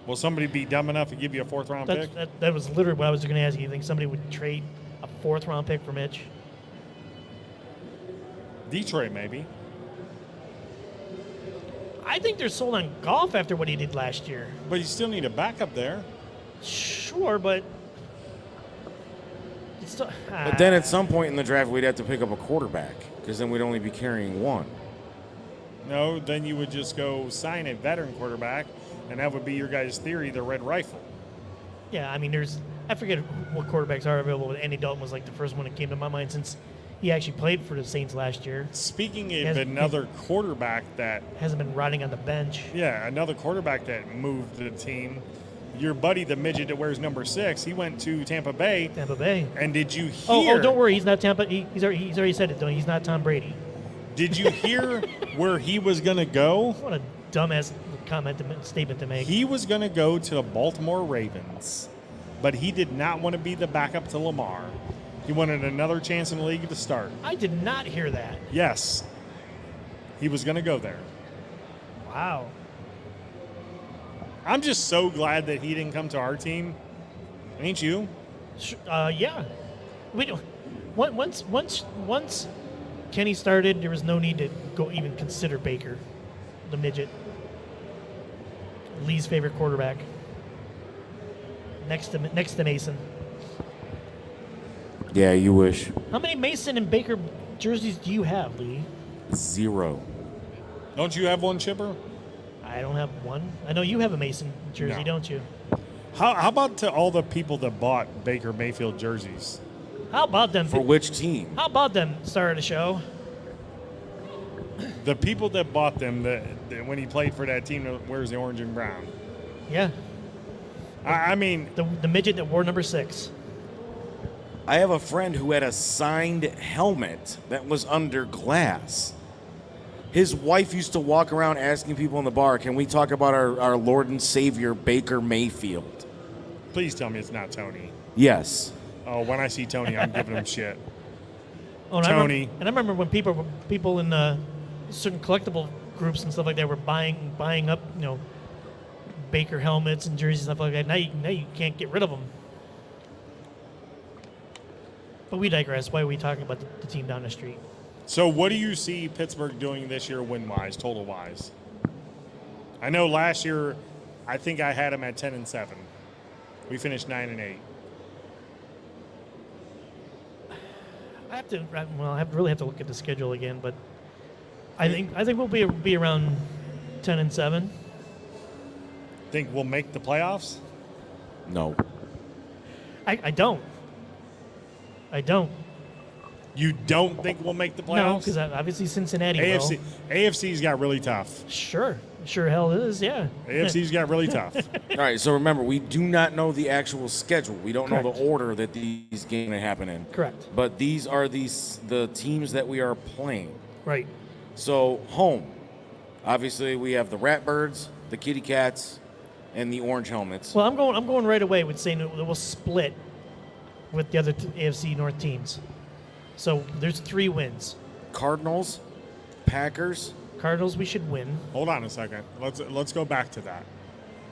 Will somebody be dumb enough to give you a fourth round pick? That was literally what I was going to ask you. You think somebody would trade a fourth round pick for Mitch? Detroit, maybe. I think they're sold on Golf after what he did last year. But you still need a backup there. Sure, but it's still, But then at some point in the draft, we'd have to pick up a quarterback because then we'd only be carrying one. No, then you would just go sign a veteran quarterback, and that would be your guys' theory, the red rifle. yeah, I mean, I forget what quarterbacks are available, but Andy Dalton was like the first one that came to my mind since he actually played for the Saints last year. Speaking Has- of another quarterback that, Hasn't been rotting on the bench. yeah, another quarterback that moved the team, your buddy, the midget that wears number 6, he went to Tampa Bay. Tampa Bay. And did you hear? Oh, don't worry, he's not Tampa. He's already said it, though. He's not Tom Brady. Did you hear where he was going to go? What a dumbass statement to make. He was going to go to the Baltimore Ravens, but he did not want to be the backup to Lamar. He wanted another chance in the league to start. I did not hear that. Yes, he was going to go there. Wow. I'm just so glad that he didn't come to our team. Ain't you? Yeah. We don't. Once Kenny started, there was no need to go even consider Baker, the midget, Lee's favorite quarterback, next to Mason. Yeah, you wish. How many Mason and Baker jerseys do you have, Lee? 0. Don't you have one, Chipper? I don't have one. I know you have a Mason jersey, No. don't you? How about to all the people that bought Baker Mayfield jerseys? How about them? For which team? How about them? Star of the show. The people that bought them that when he played for that team that wears the orange and brown. Yeah, I mean, the midget that wore number 6. I have a friend who had a signed helmet that was under glass. His wife used to walk around asking people in the bar, can we talk about our Lord and Savior, Baker Mayfield? please tell me it's not Tony. Yes. Oh, when I see Tony, I'm giving him shit. Oh, and Tony. I remember when people in certain collectible groups and stuff like that were buying up, Baker helmets and jerseys and stuff like that. Now you can't get rid of them. But we digress. Why are we talking about the team down the street? So what do you see Pittsburgh doing this year win-wise, total-wise? I know last year, I think I had them at 10-7. We finished 9-8. I really have to look at the schedule again, but I think we'll be around 10-7. Think we'll make the playoffs? No. I don't. I don't. You don't think we'll make the No, playoffs? because obviously Cincinnati AFC, will. AFC's got really tough. Sure hell is, yeah. AFC's got really tough. All right, so remember, we do not know the actual schedule. We don't know Correct. the order that these games are happen in. Correct. But these are the teams that we are playing. Right. So, home. Obviously, we have the Ratbirds, the Kitty Cats, and the Orange Helmets. Well, I'm going right away with saying that we'll split with the other AFC North teams. So there's 3 wins. Cardinals, Packers. Cardinals, we should win. Hold on a second. Let's go back to that.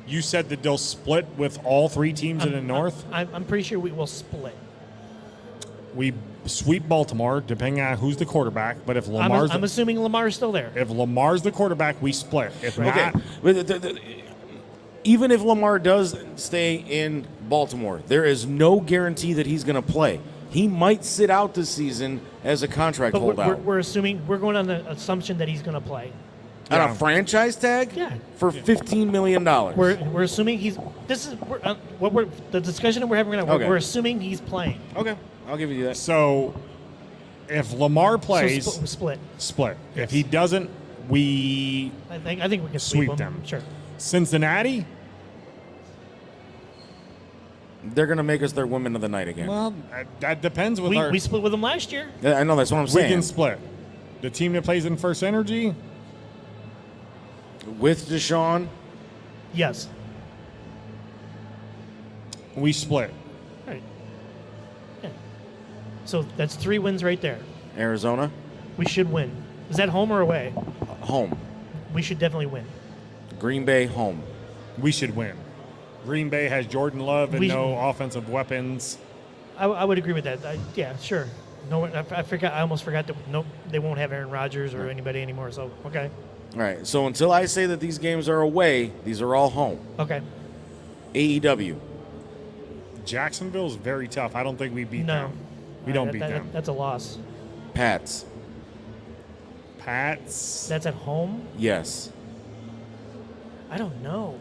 You said that they'll split with all 3 teams in the North. I'm pretty sure we will split. We sweep Baltimore, depending on who's the quarterback. But if Lamar's I'm assuming Lamar's still there. if Lamar's the quarterback, we split. If Okay. not, But even if Lamar does stay in Baltimore, there is no guarantee that he's going to play. He might sit out this season as a contract But holdout. we're assuming we're going on the assumption that he's going to play. On Yeah. a franchise tag? Yeah. For $15 million. We're assuming he's. This is the discussion that we're having right now. Okay. We're assuming he's playing. Okay, I'll give you that. so if Lamar plays, So split. split. If he doesn't, we I think we can sweep, Sweep them. them. Sure. Cincinnati. They're going to make us their women of the night again. Well, that depends with our. We split with them last year. Yeah, I know, that's what I'm We saying. can split. The team that plays in First Energy, With Deshaun, Yes. we split. Right. Yeah. So that's 3 wins right there. Arizona, We should win. Is that home or away? home. We should definitely win. Green Bay, home. We should win. Green Bay has Jordan Love and We- no offensive weapons. I would agree with that. Yeah, sure. No, I forgot. I almost forgot that. Nope, they won't have Aaron Rodgers or anybody anymore. So okay, All right, so until I say that these games are away, these are all home. okay. AEW, Jacksonville is very tough. I don't think we beat No, them. We don't beat that- them. That's a loss. Pats, Pats. That's at home. yes. I don't know.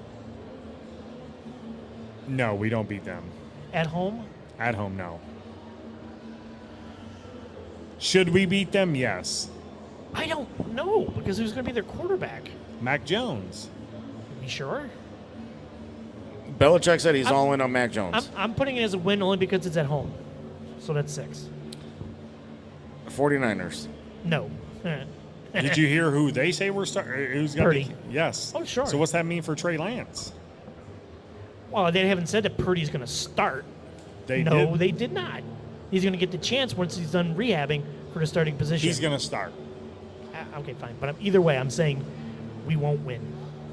No, we don't beat them. At home. At home, no. Should we beat them? Yes. I don't know because who's going to be their quarterback? Mac Jones. You sure? Belichick said he's all in on Mac Jones. I'm putting it as a win only because it's at home. So that's 6. 49ers, No. Did you hear who they say we're starting? Who's got Purdy. Yes. Oh, sure. So what's that mean for Trey Lance? Well, they haven't said that Purdy's going to start. They No, did. they did not. He's going to get the chance once he's done rehabbing for the starting position. He's going to start. Okay, fine. But either way, I'm saying we won't win.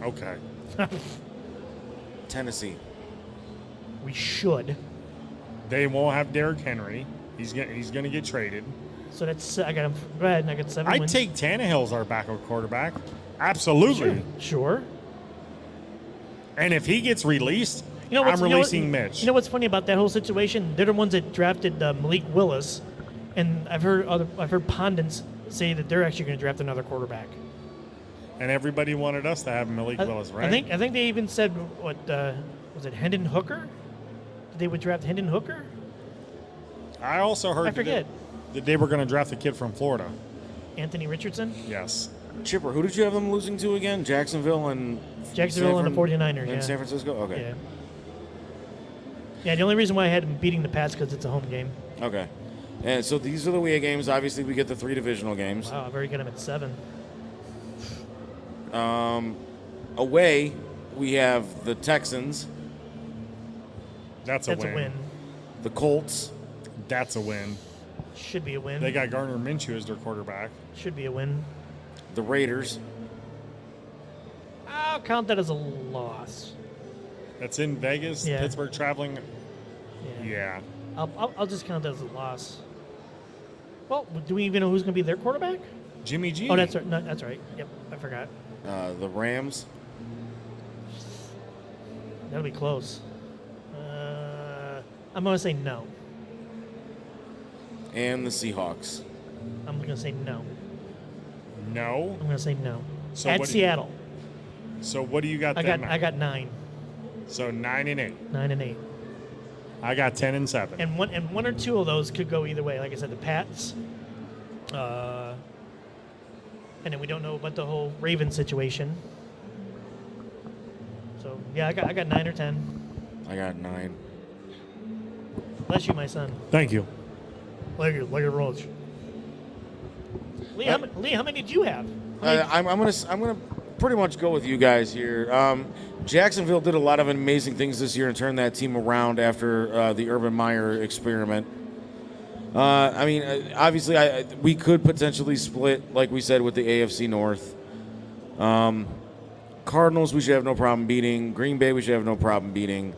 Okay. Tennessee, We should. They won't have Derrick Henry. He's going to get traded. So that's I got him. Go ahead, and I got 7 I'd wins. take Tannehill as our backup quarterback. Absolutely. Sure. And if he gets released, You know what's, I'm you know what- releasing Mitch. You know what's funny about that whole situation? They're the ones that drafted Malik Willis, and I've heard pundits say that they're actually going to draft another quarterback. And everybody wanted us to have Malik Willis, right? I think they even said what was it Hendon Hooker? They would draft Hendon Hooker. I also heard I forget. that they were going to draft a kid from Florida. Anthony Richardson. Yes. Chipper, who did you have them losing to again? Jacksonville and Jacksonville and the 49ers. and Yeah. San Francisco? Okay. Yeah. Yeah. The only reason why I had them beating the Pats because it's a home game. Okay. And so these are the away games. Obviously, we get the 3 divisional games. Wow, I've already got them at 7. Away, we have the Texans, That's That's a win. the Colts, That's a win. Should be a win. They got Gardner Minshew as their quarterback. Should be a win. the Raiders, I'll count that as a loss. That's in Vegas. Yeah. Pittsburgh traveling. Yeah. Yeah. I'll just count that as a loss. Well, do we even know who's going to be their quarterback? Jimmy G. Oh, that's right. No, that's right. Yep, I forgot. the Rams, That'll be close. I'm going to say no. and the Seahawks. I'm going to say no. No. I'm going to say no. So At what- Seattle. So what do you got? I then? got 9. So 9 and 8. 9 and 8. I got 10 and 7. And one or two of those could go either way. Like I said, the Pats. And then we don't know about the whole Raven situation. So yeah, I got 9 or 10. I got 9. Bless you, my son. Thank you. Like a roach. Lee, how many did you have? I'm gonna pretty much go with you guys here. Jacksonville did a lot of amazing things this year and turned that team around after the Urban Meyer experiment. I mean, obviously, we could potentially split, like we said, with the AFC North. Cardinals, we should have no problem beating. Green Bay, we should have no problem beating.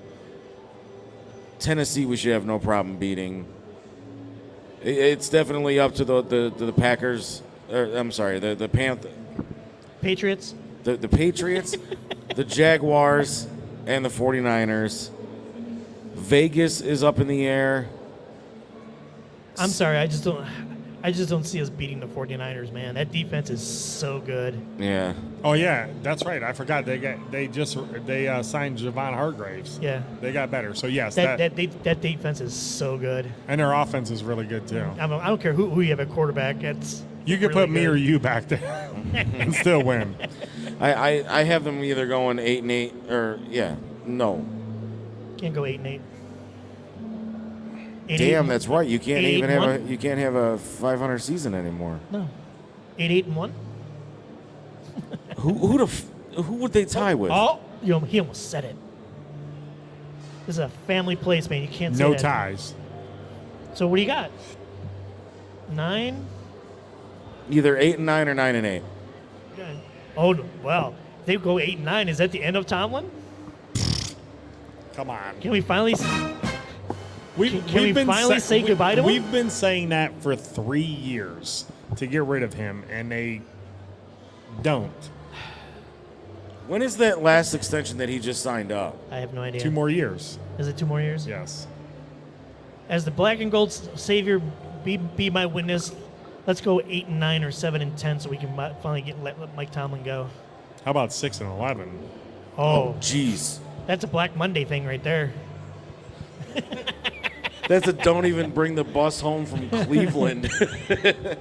Tennessee, we should have no problem beating. It's definitely up to the Packers. I'm sorry, the Patriots. The Patriots, the Jaguars, and the 49ers. Vegas is up in the air. I'm sorry, I just don't see us beating the 49ers, man. That defense is so good. Yeah. Oh yeah, that's right. I forgot they signed Javon Hargraves. Yeah. They got better. So yes, That defense is so good. and their offense is really good too. I don't care who you have at quarterback. It's You could really put me good. or you back there and still win. I have them either going 8 and 8 or no. Can't go 8 and 8. Damn, that's right. You can't 8, even 8, have 1? you can't have a 500 season anymore. No. 8 and 1. Who would they tie with? Oh, he almost said it. This is a family place, man. You can't say No that. ties. So what do you got? 9. Either 8 and 9 or 9 and 8. Okay. Oh well, they go 8 and 9. Is that the end of Tomlin? Come on. Can we finally? We've Can we finally say goodbye to him? We've been saying that for 3 years to get rid of him, and they don't. When is that last extension that he just signed up? I have no idea. 2 more years. Is it 2 more years? Yes. As the black and gold savior, be my witness. Let's go 8 and 9 or 7 and 10, so we can finally let Mike Tomlin go. How about 6 and 11? Oh, Jeez. that's a Black Monday thing right there. That's a don't even bring the bus home from Cleveland.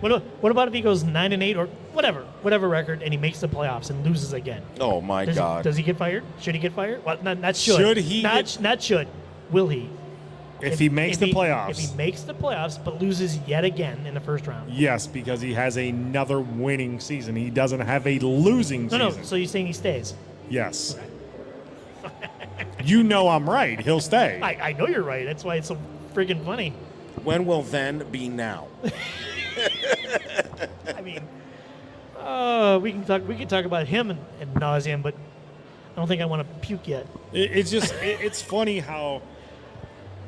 What about if he goes 9 and 8 or whatever record, and he makes the playoffs and loses again? Oh my God. Does he get fired? Should he get fired? Well, not should. Should he Not should. Will he? If he makes the playoffs. If he makes the playoffs but loses yet again in the first round. Yes, because he has another winning season. He doesn't have a losing No. season. So you're saying he stays? Yes. You know I'm right. He'll stay. I know you're right. That's why it's so friggin' funny. When will then be now? I mean, we can talk about him ad nauseum, but I don't think I want to puke yet. It's funny how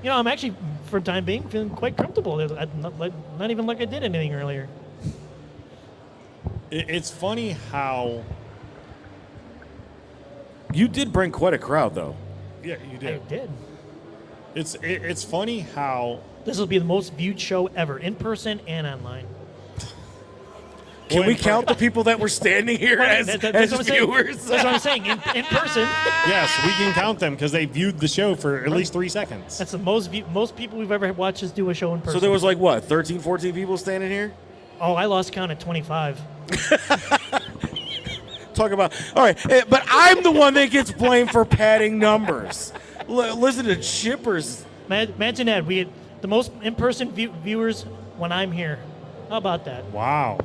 You know, I'm actually, for the time being, feeling quite comfortable. Not even like I did anything earlier. it's funny how You did bring quite a crowd, though. yeah you I did. did. It's funny how This will be the most viewed show ever, in person and online. Can we count the people that were standing here as That's what I'm saying. viewers? That's what I'm saying. In person, yes we can count them because they viewed the show for at least 3 seconds. that's the most people we've ever watched us do a show in person. So there was like, what, 13, 14 people standing here? Oh, I lost count at 25. Talk about, all right, but I'm the one that gets blamed for padding numbers. Listen to Chipper's. Imagine that. We had the most in-person viewers when I'm here. How about that? Wow.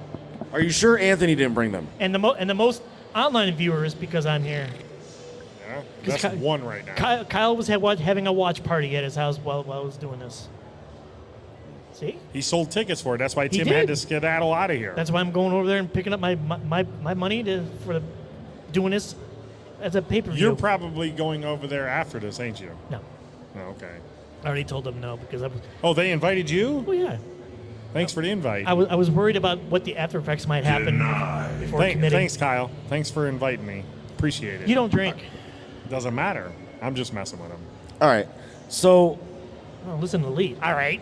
Are you sure Anthony didn't bring them? And the most online viewers because I'm here. Yeah, 'Cause that's one right now. Kyle was having a watch party at his house while I was doing this. See? He sold tickets for it. That's why He Tim had did. to skedaddle out of here. That's why I'm going over there and picking up my money for doing this as a pay-per-view. You're probably going over there after this, ain't you? No. Oh, okay. I already told them no because I was. Oh, they invited you? Oh yeah. Thanks for the invite. I was worried about what the after effects might happen before committing. Thanks, Kyle. Thanks for inviting me. Appreciate it. You don't drink. Doesn't matter. I'm just messing with him. All right, so Oh, listen to Lee. All right.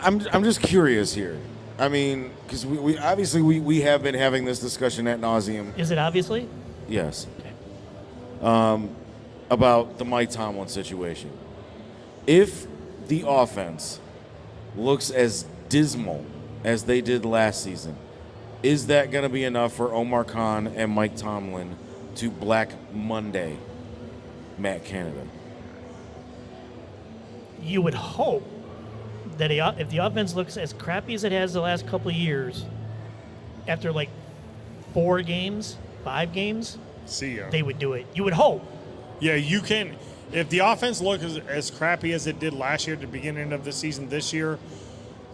I'm just curious here. I mean, because we obviously we have been having this discussion ad nauseum. Is it obviously? Yes. Okay. About the Mike Tomlin situation. If the offense looks as dismal as they did last season, is that going to be enough for Omar Khan and Mike Tomlin to Black Monday Matt Canada? You would hope that if the offense looks as crappy as it has the last couple of years, after like 4 games, 5 games, See ya. they would do it. You would hope. Yeah, you can. If the offense looks as crappy as it did last year at the beginning of the season this year,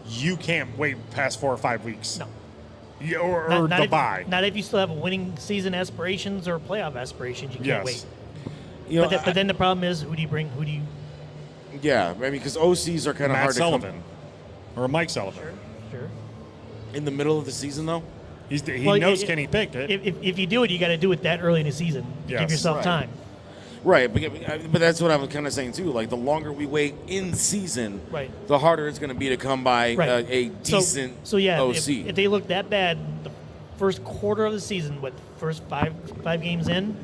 you can't wait past 4 or 5 weeks. No. Yeah, or the bye. Not if you still have winning season aspirations or playoff aspirations. You can't wait. You know, But then the problem is, who do you bring? Who do you? yeah, I mean, because OCs are kind of Matt hard to Sullivan or Mike Sullivan. Sure. in the middle of the season, though. He Well, knows Kenny picked it. If you do it, you got to do it that early in the season. Yes. Give yourself Right. time. Right, but that's what I'm kind of saying too. Like the longer we wait in season, Right. the harder it's going to be to come by Right. a decent So yeah, OC. if they look that bad, the first quarter of the season, first five games in,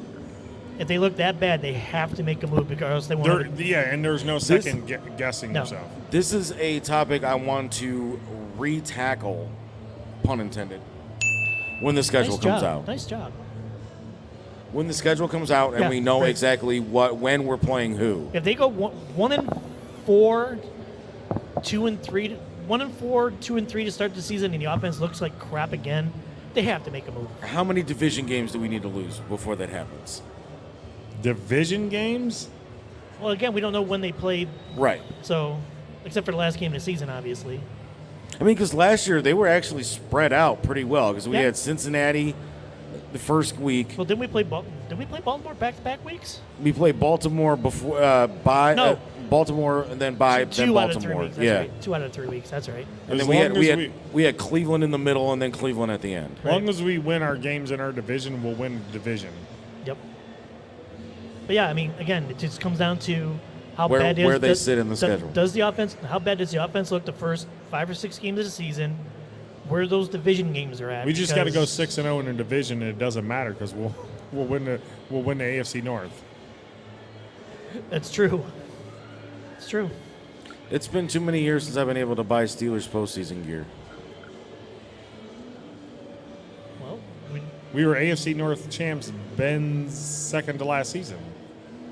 if they look that bad, they have to make a move because they won't. And there's no second guessing No. yourself. This is a topic I want to re-tackle, pun intended, when the schedule comes out. Nice job. When the schedule comes out and Yeah, we know great. exactly when we're playing who. If they go 1-4, 2-3, 1-4, 2-3 to start the season, and the offense looks like crap again, they have to make a move. How many division games do we need to lose before that happens? Division games? Well, again, we don't know when they played, Right. so except for the last game of the season, obviously. I mean, because last year they were actually spread out pretty well because we Yeah. had Cincinnati the first week. Well, didn't we play Baltimore back-to-back weeks? We played Baltimore before No. Baltimore and then by Two then out of 3 Baltimore. weeks. That's Yeah. right. 2 out of 3 weeks. That's right. And As then long as we had Cleveland in the middle and then Cleveland at the end. As long as we win our games in our division, we'll win the division. Yep. But yeah, I mean, again, it just comes down to how Where- bad where they sit in the schedule. Does the offense? How bad does the offense look the first 5 or 6 games of the season? Where those division games are at? We just got to go because- 6-0 in a division, and it doesn't matter because we'll win the AFC North. That's true. It's true. It's been too many years since I've been able to buy Steelers postseason gear. Well, We were AFC North champs Ben's second to last season.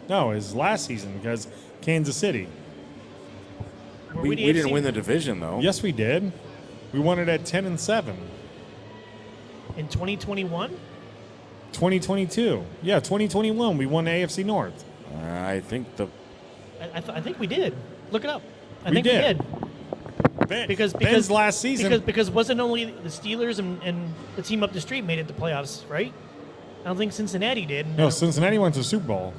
No, his last season because Kansas City. were We the AFC? didn't win the division though. Yes, we did. We won it at 10-7. in 2021. 2022. Yeah, 2021. We won the AFC North. I think I think we did. Look it up. I We think did. we did. Because Ben's last season. Because wasn't only the Steelers and the team up the street made it to playoffs, right? I don't think Cincinnati did. No, Cincinnati went to the Super Bowl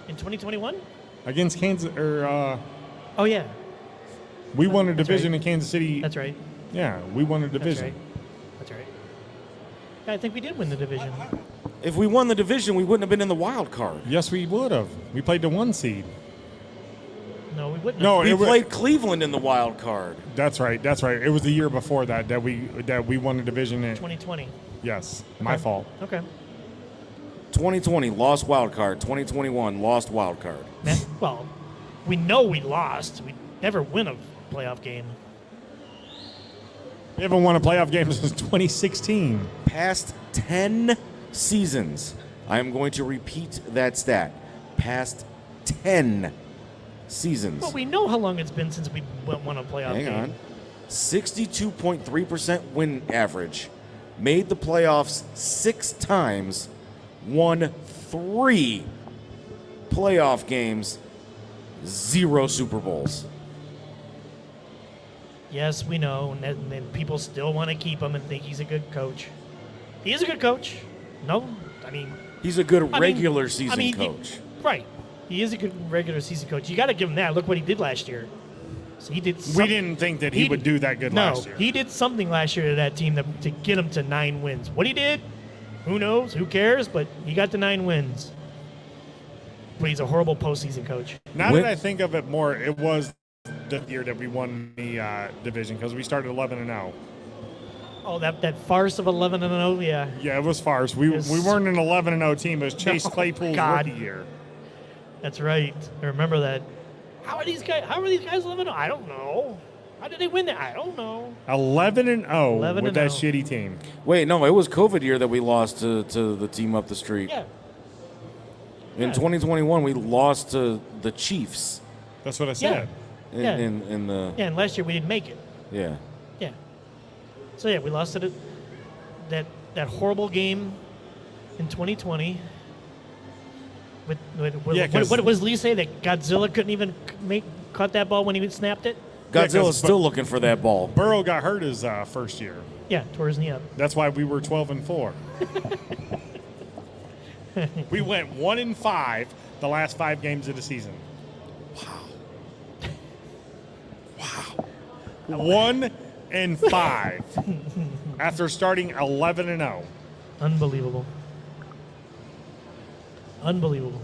In 2021? against Kansas. Oh yeah, We won a That's division right. in Kansas City. that's right. Yeah, we won a That's division. right. That's right. Yeah, I think we did win the division. if we won the division, we wouldn't have been in the wild card. Yes, we would have. We played the 1 seed. No, we wouldn't. No, have. We it wa- played Cleveland in the wild card. That's right. That's right. It was the year before that we won the division. 2020. Yes, my Okay. fault. Okay. 2020 lost wild card. 2021 lost wild card. Well, we know we lost. We never win a playoff game. We haven't won a playoff game since 2016. Past 10 seasons. I am going to repeat that stat. Past 10 seasons. Well, we know how long it's been since we won a playoff Hang game. on. 62.3% win average. Made the playoffs 6 times. Won 3 playoff games. 0 Super Bowls. Yes, we know, and then people still want to keep him and think he's a good coach. He is a good coach. No, I mean, He's a good I mean- regular season I mean, coach. right? He is a good regular season coach. You got to give him that. Look what he did last year. So he did. We didn't think that he would do that good last year. he did something last year to that team to get him to 9 wins. What he did, who knows? Who cares? But he got to 9 wins. But he's a horrible postseason coach. Now When- that I think of it more, it was the year that we won the division because we started 11-0. Oh, that farce of 11-0, yeah. Yeah, it was farce. We weren't an 11-0 team. It was Chase No, Claypool's God. rookie year. That's right. I remember that. How are these guys 11-0? I don't know. How did they win that? I don't know. 11-0 with that 11-0. shitty team. Wait, no, it was COVID year that we lost to the team up the street. Yeah. In Yeah. 2021, we lost to the Chiefs. That's what I said. Yeah. In the Yeah, and last year we didn't make it. yeah. Yeah. So yeah, we lost to that horrible game in 2020. Yeah, 'cause- what was Lee say that Godzilla couldn't even caught that ball when he snapped it? Yeah, 'cause Godzilla's still looking for that ball. Burrow got hurt his first year. Yeah, tore his knee up. That's why we were 12-4. We went 1-5 the last 5 games of the season. Wow. 1-5 after starting 11-0. Unbelievable. Unbelievable.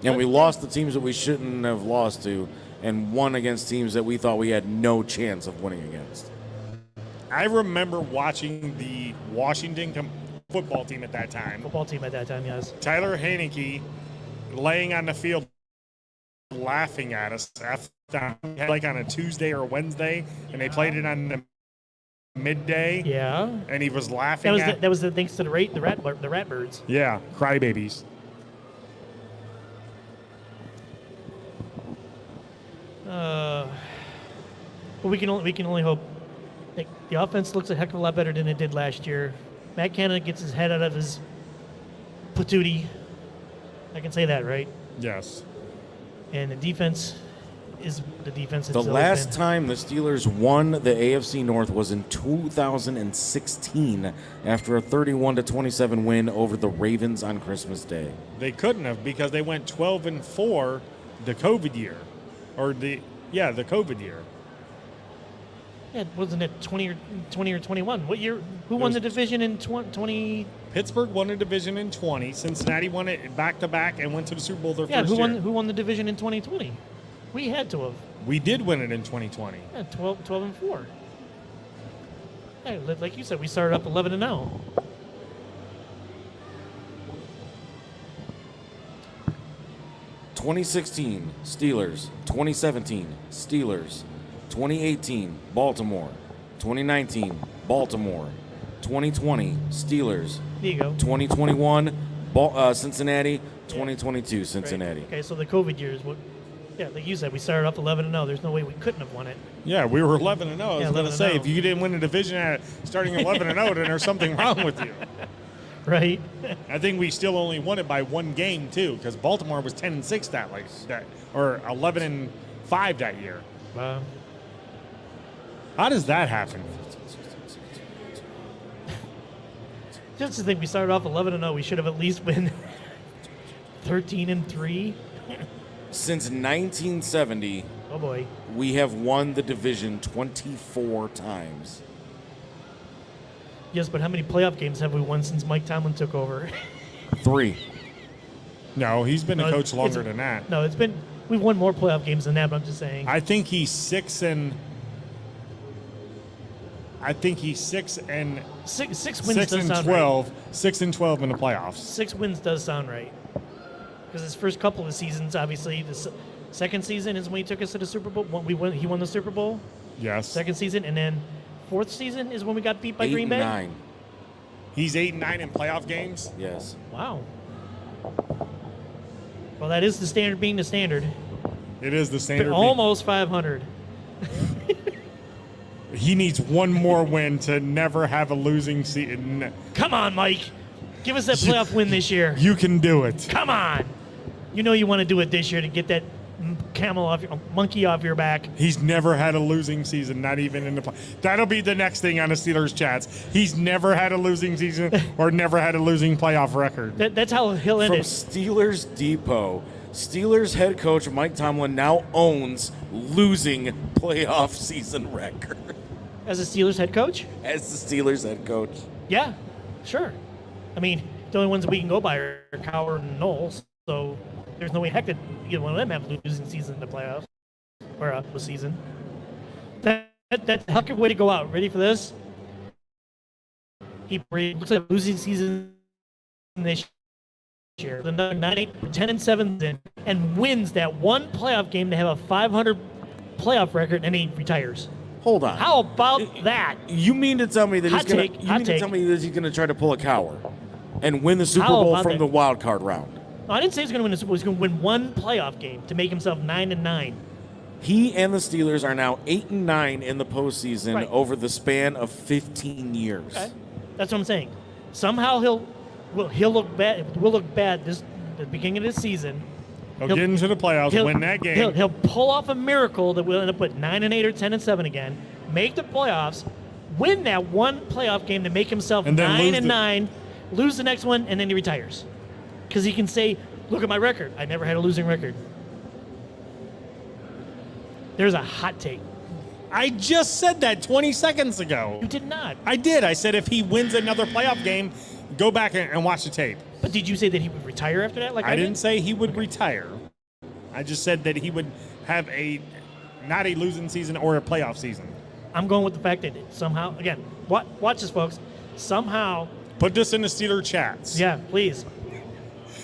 And we lost the teams that we shouldn't have lost to, and won against teams that we thought we had no chance of winning against. I remember watching the Washington football team at that time. Football team at that time, yes. Tyler Heineke laying on the field laughing at us after, like on a Tuesday or a Wednesday, and they played it on the midday. Yeah. And he was laughing That was the thanks to the Ratbirds. Yeah, crybabies. But we can only hope. Like, the offense looks a heck of a lot better than it did last year. Matt Canada gets his head out of his patootie. I can say that, right? Yes. And the defense is the defense. The last time the Steelers won the AFC North was in 2016 after a 31-27 win over the Ravens on Christmas Day. They couldn't have because they went 12-4 the COVID year. The COVID year. Yeah, wasn't it 20 or 21? What year? Who won the division in 20? Pittsburgh won the division in 20. Cincinnati won it back to back and went to the Super Bowl their Yeah, first year. who won the division in 2020? We had to have. We did win it in 2020. Yeah, 12-4. Yeah, like you said, we started up 11-0. '16 Steelers, 2017 Steelers, 2018 Baltimore, 2019 Baltimore, 2020 Steelers, There you go. 2021 Cincinnati, 2022 Cincinnati. Right. Okay, so the COVID years, yeah, like you said, we started up 11-0. There's no way we couldn't have won it. Yeah, we were 11-0. I was going to say, 11-0. if you didn't win the division at starting 11-0, then there's something wrong with you. Right. I think we still only won it by one game too, because Baltimore was 10-6 that or 11-5 that year. Wow. How does that happen? Just to think we started off 11-0, we should have at least been 13-3. Since 1970, Oh boy. we have won the division 24 times. Yes, but how many playoff games have we won since Mike Tomlin took over? 3. No, he's been No, a coach it's- longer than that. No, we've won more playoff games than that, but I'm just saying. I think he's 6 and. I think he's 6 and Six wins 6 does and sound 12, 6 and 12 in the playoffs. right. 6 wins does sound right. Because his first couple of seasons, obviously, second season is when he took us to the Super Bowl. He won the Super Bowl. Yes. Second season, and then fourth season is when we got beat by 8 Green Bay. and 9. He's 8-9 in playoff games. Yes. Wow. Well, that is the standard being the standard. It is the But standard. almost 500. He needs one more win to never have a losing season. Come on, Mike. Give us that playoff win this year. You can do it. Come on. You know you want to do it this year to get that monkey off your back. He's never had a losing season, not even in the play. That'll be the next thing on the Steelers chats. He's never had a losing season or never had a losing playoff record. That's how he'll end From it. Steelers Depot, Steelers head coach Mike Tomlin now owns losing playoff season record As a Steelers head coach? as the Steelers head coach. Yeah, sure. I mean, the only ones we can go by are Coward and Knowles, so there's no way heck that either one of them have a losing season in the playoffs or a season. That's a heck of a way to go out. Ready for this? He looks like a losing season this year. Another 9-8, 10-7, and wins that one playoff game to have a 500 playoff record, and he retires. Hold on. How about that? You mean to tell me that Hot he's going take, to? hot You mean to take. tell me that he's going to try to pull a Cowher and win the Super How Bowl about from that? the wild card round? No, I didn't say he's going to win. He was going to win one playoff game to make himself 9-9. He and the Steelers are now 8-9 in the postseason Right. over the span of 15 years. Okay. That's what I'm saying. Somehow he'll look bad. Will look bad the beginning of this season. He'll get into the playoffs, win that game. He'll pull off a miracle that will end up with 9-8 or 10-7 again. Make the playoffs, win that one playoff game to make himself And then 9-9, lose the next one, and then he retires. Because he can say, "Look at my record. I never had a losing record." There's a hot take. I just said that 20 seconds ago. You did not. I did. I said if he wins another playoff game, go back and watch the tape. But did you say that he would retire after that? Like I didn't did? say he would retire. I just said that he would have not a losing season or a playoff season. I'm going with the fact that somehow, again, watch this, folks. Somehow, Put this in the Steeler chats. yeah, please.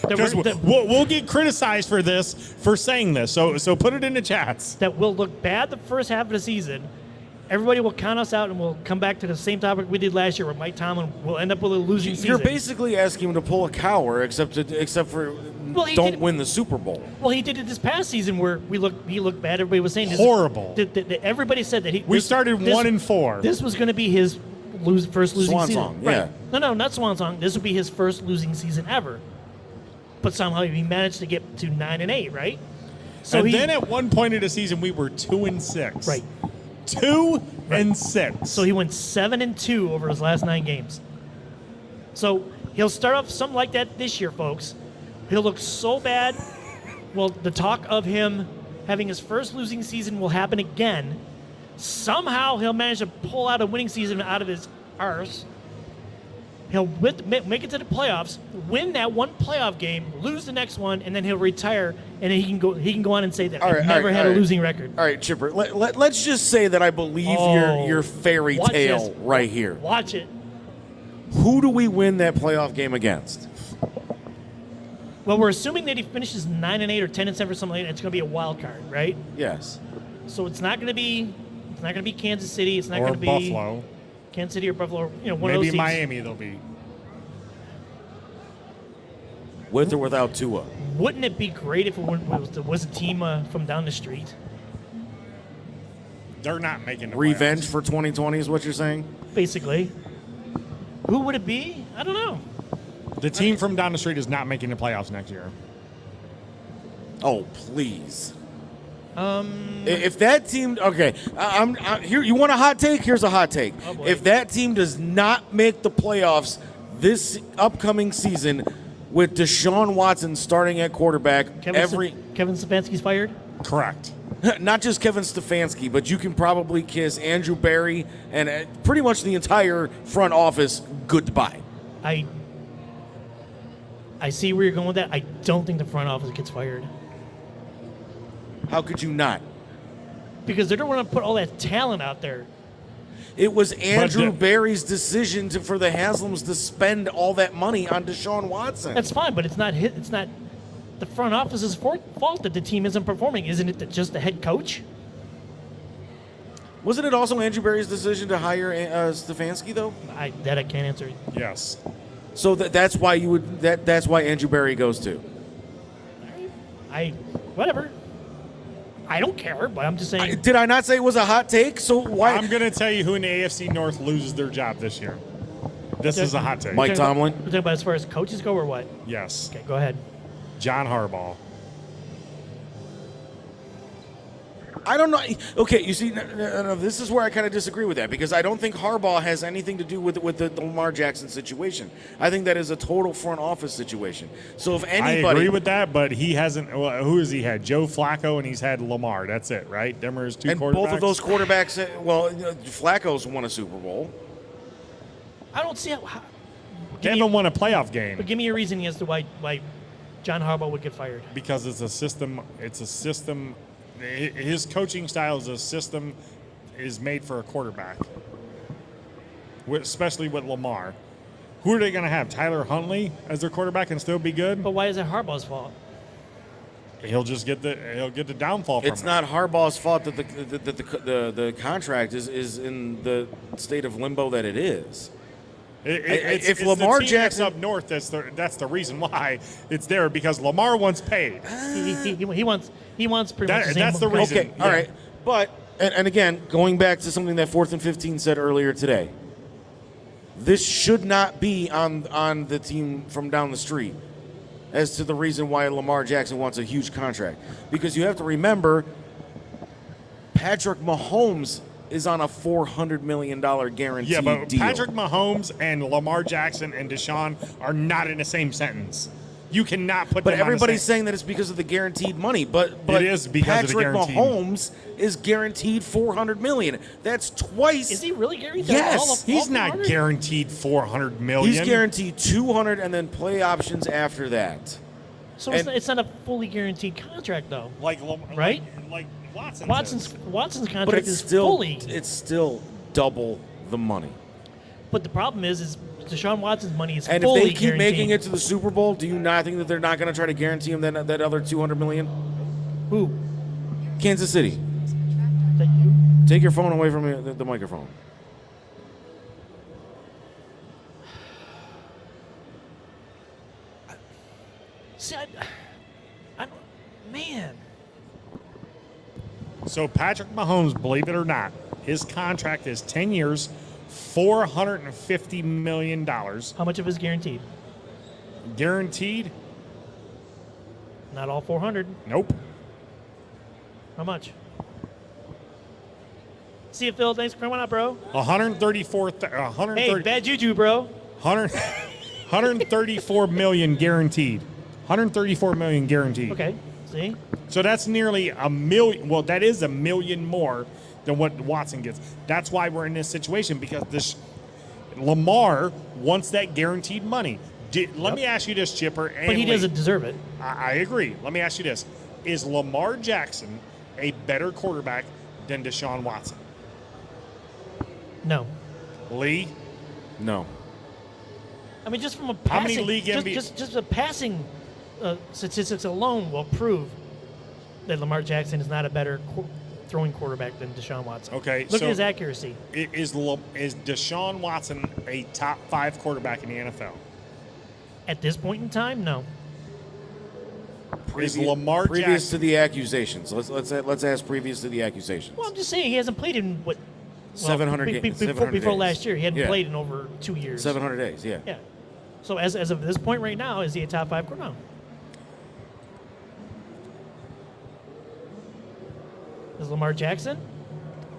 Because we'll get criticized for this, for saying this. So put it in the chats. That will look bad the first half of the season. Everybody will count us out, and we'll come back to the same topic we did last year, where Mike Tomlin will end up with a losing season. You're basically asking him to pull a Cowher, except for he don't did- win the Super Bowl. Well, he did it this past season, where he looked bad. Everybody was saying this, Horrible. Everybody said that We started 1-4. This was going to be his first losing Swan season. song, yeah. Right. No, not swan song. This would be his first losing season ever. But somehow he managed to get to 9-8, right? So and then at one point of the season, we were 2-6. Right. 2-6. So he went 7-2 over his last 9 games. So he'll start off something like that this year, folks. He'll look so bad. Well, the talk of him having his first losing season will happen again. Somehow he'll manage to pull out a winning season out of his arse. He'll make it to the playoffs, win that one playoff game, lose the next one, and then he'll retire, and then he can go on and say that I never had a losing record. All right, Chipper. Let's just say that I believe your fairy Watch tale this. right here. Watch it. Who do we win that playoff game against? Well, we're assuming that he finishes 9-8 or 10-7 or something like that. It's going to be a wild card, right? Yes. So it's not going to be Kansas City. It's not Or going to be Buffalo. Kansas City or Buffalo. One of those Maybe teams. Miami they'll be. With or without Tua? Wouldn't it be great if it was a team from down the street? They're not making the Revenge playoffs. for 2020 is what you're saying? Basically. Who would it be? I don't know. The team from down the street is not making the playoffs next year. Oh, please. If that team, okay, I'm here. You want a hot take? Here's a hot take. Oh, boy. If that team does not make the playoffs this upcoming season, with Deshaun Watson starting at quarterback, Kevin Stefanski's fired? Correct. not just Kevin Stefanski, but you can probably kiss Andrew Berry and pretty much the entire front office goodbye. I see where you're going with that. I don't think the front office gets fired. How could you not? Because they don't want to put all that talent out there. It was Andrew But Berry's decision for the Haslams to spend all that money on Deshaun Watson. That's fine, but it's not the front office's fault that the team isn't performing. Isn't it just the head coach? Wasn't it also Andrew Berry's decision to hire Stefanski though? I can't answer. Yes. So that's why that's why Andrew Berry goes to. Whatever. I don't care, but I'm just saying. Did I not say it was a hot take? So why? I'm going to tell you who in the AFC North loses their job this year. This is a hot take. Mike Tomlin? We're talking about as far as coaches go or what? Yes. Okay, go ahead. John Harbaugh. I don't know. Okay, you see, this is where I kind of disagree with that because I don't think Harbaugh has anything to do with the Lamar Jackson situation. I think that is a total front office situation. So if anybody, I agree with that, but he hasn't. Well, who has he had? Joe Flacco, and he's had Lamar. That's it, right? Them are his two and quarterbacks. both of those quarterbacks, well, Flacco's won a Super Bowl. I don't see how. They haven't won a playoff game But give me a reasoning as to why John Harbaugh would get fired. because it's a system. It's a system. His coaching style is a system is made for a quarterback, especially with Lamar. Who are they going to have? Tyler Huntley as their quarterback and still be good? But why is it Harbaugh's fault? He'll get the downfall from It's it. not Harbaugh's fault that the contract is in the state of limbo that it is. If Lamar the team that's Jackson up north, that's the reason why it's there, because Lamar wants paid. He wants pretty much the same. That's the reason. Okay, Yeah. all right. But, and again, going back to something that 4th and 15 said earlier today, this should not be on the team from down the street as to the reason why Lamar Jackson wants a huge contract. Because you have to remember, Patrick Mahomes is on a $400 million guaranteed Yeah, but deal. Patrick Mahomes and Lamar Jackson and Deshaun are not in the same sentence. You cannot put But them on the everybody's same. saying that it's because of the guaranteed money. But It is because of the Patrick guaranteed. Mahomes is guaranteed $400 million. That's twice. Is he really guaranteed? Yes. He's not guaranteed $400 million. He's guaranteed 200 and then play options after that. So and- it's not a fully guaranteed contract, though. Right? Right? Like Watson's. Watson's But contract it's is still fully. it's still double the money. But the problem is Deshaun Watson's money is And if fully they keep guaranteed. making it to the Super Bowl, do you not think that they're not going to try to guarantee him that other 200 million? Who? Kansas City. Is that you? Take your phone away from the microphone. See, man. So Patrick Mahomes, believe it or not, his contract is 10 years, $450 million. How much of it is guaranteed? Guaranteed? Not all 400. Nope. How much? See you, Phil. Thanks for coming out, bro. 134 Hey, bad juju, bro. 134 million guaranteed. 134 million guaranteed. Okay. See? So that's nearly a million. Well, that is a million more than what Watson gets. That's why we're in this situation, because this Lamar wants that guaranteed money. Let me ask you this, Chipper. And But he Lee. doesn't deserve it. I agree. Let me ask you this: is Lamar Jackson a better quarterback than Deshaun Watson? No. Lee? No. I mean, just from a How many passing, league MV just the passing statistics alone will prove that Lamar Jackson is not a better throwing quarterback than Deshaun Watson. Okay, Look so at his accuracy. Is Deshaun Watson a top 5 quarterback in the NFL? At this point in time, no. Is Lamar previous Jackson to the accusations? Let's ask previous to the accusations. Well, I'm just saying he hasn't played in what 700 games. 700 before days. last year. He hadn't Yeah. played in over 2 years. 700 days, yeah. Yeah. So as of this point right now, is he a top 5 quarterback? No. Is Lamar Jackson?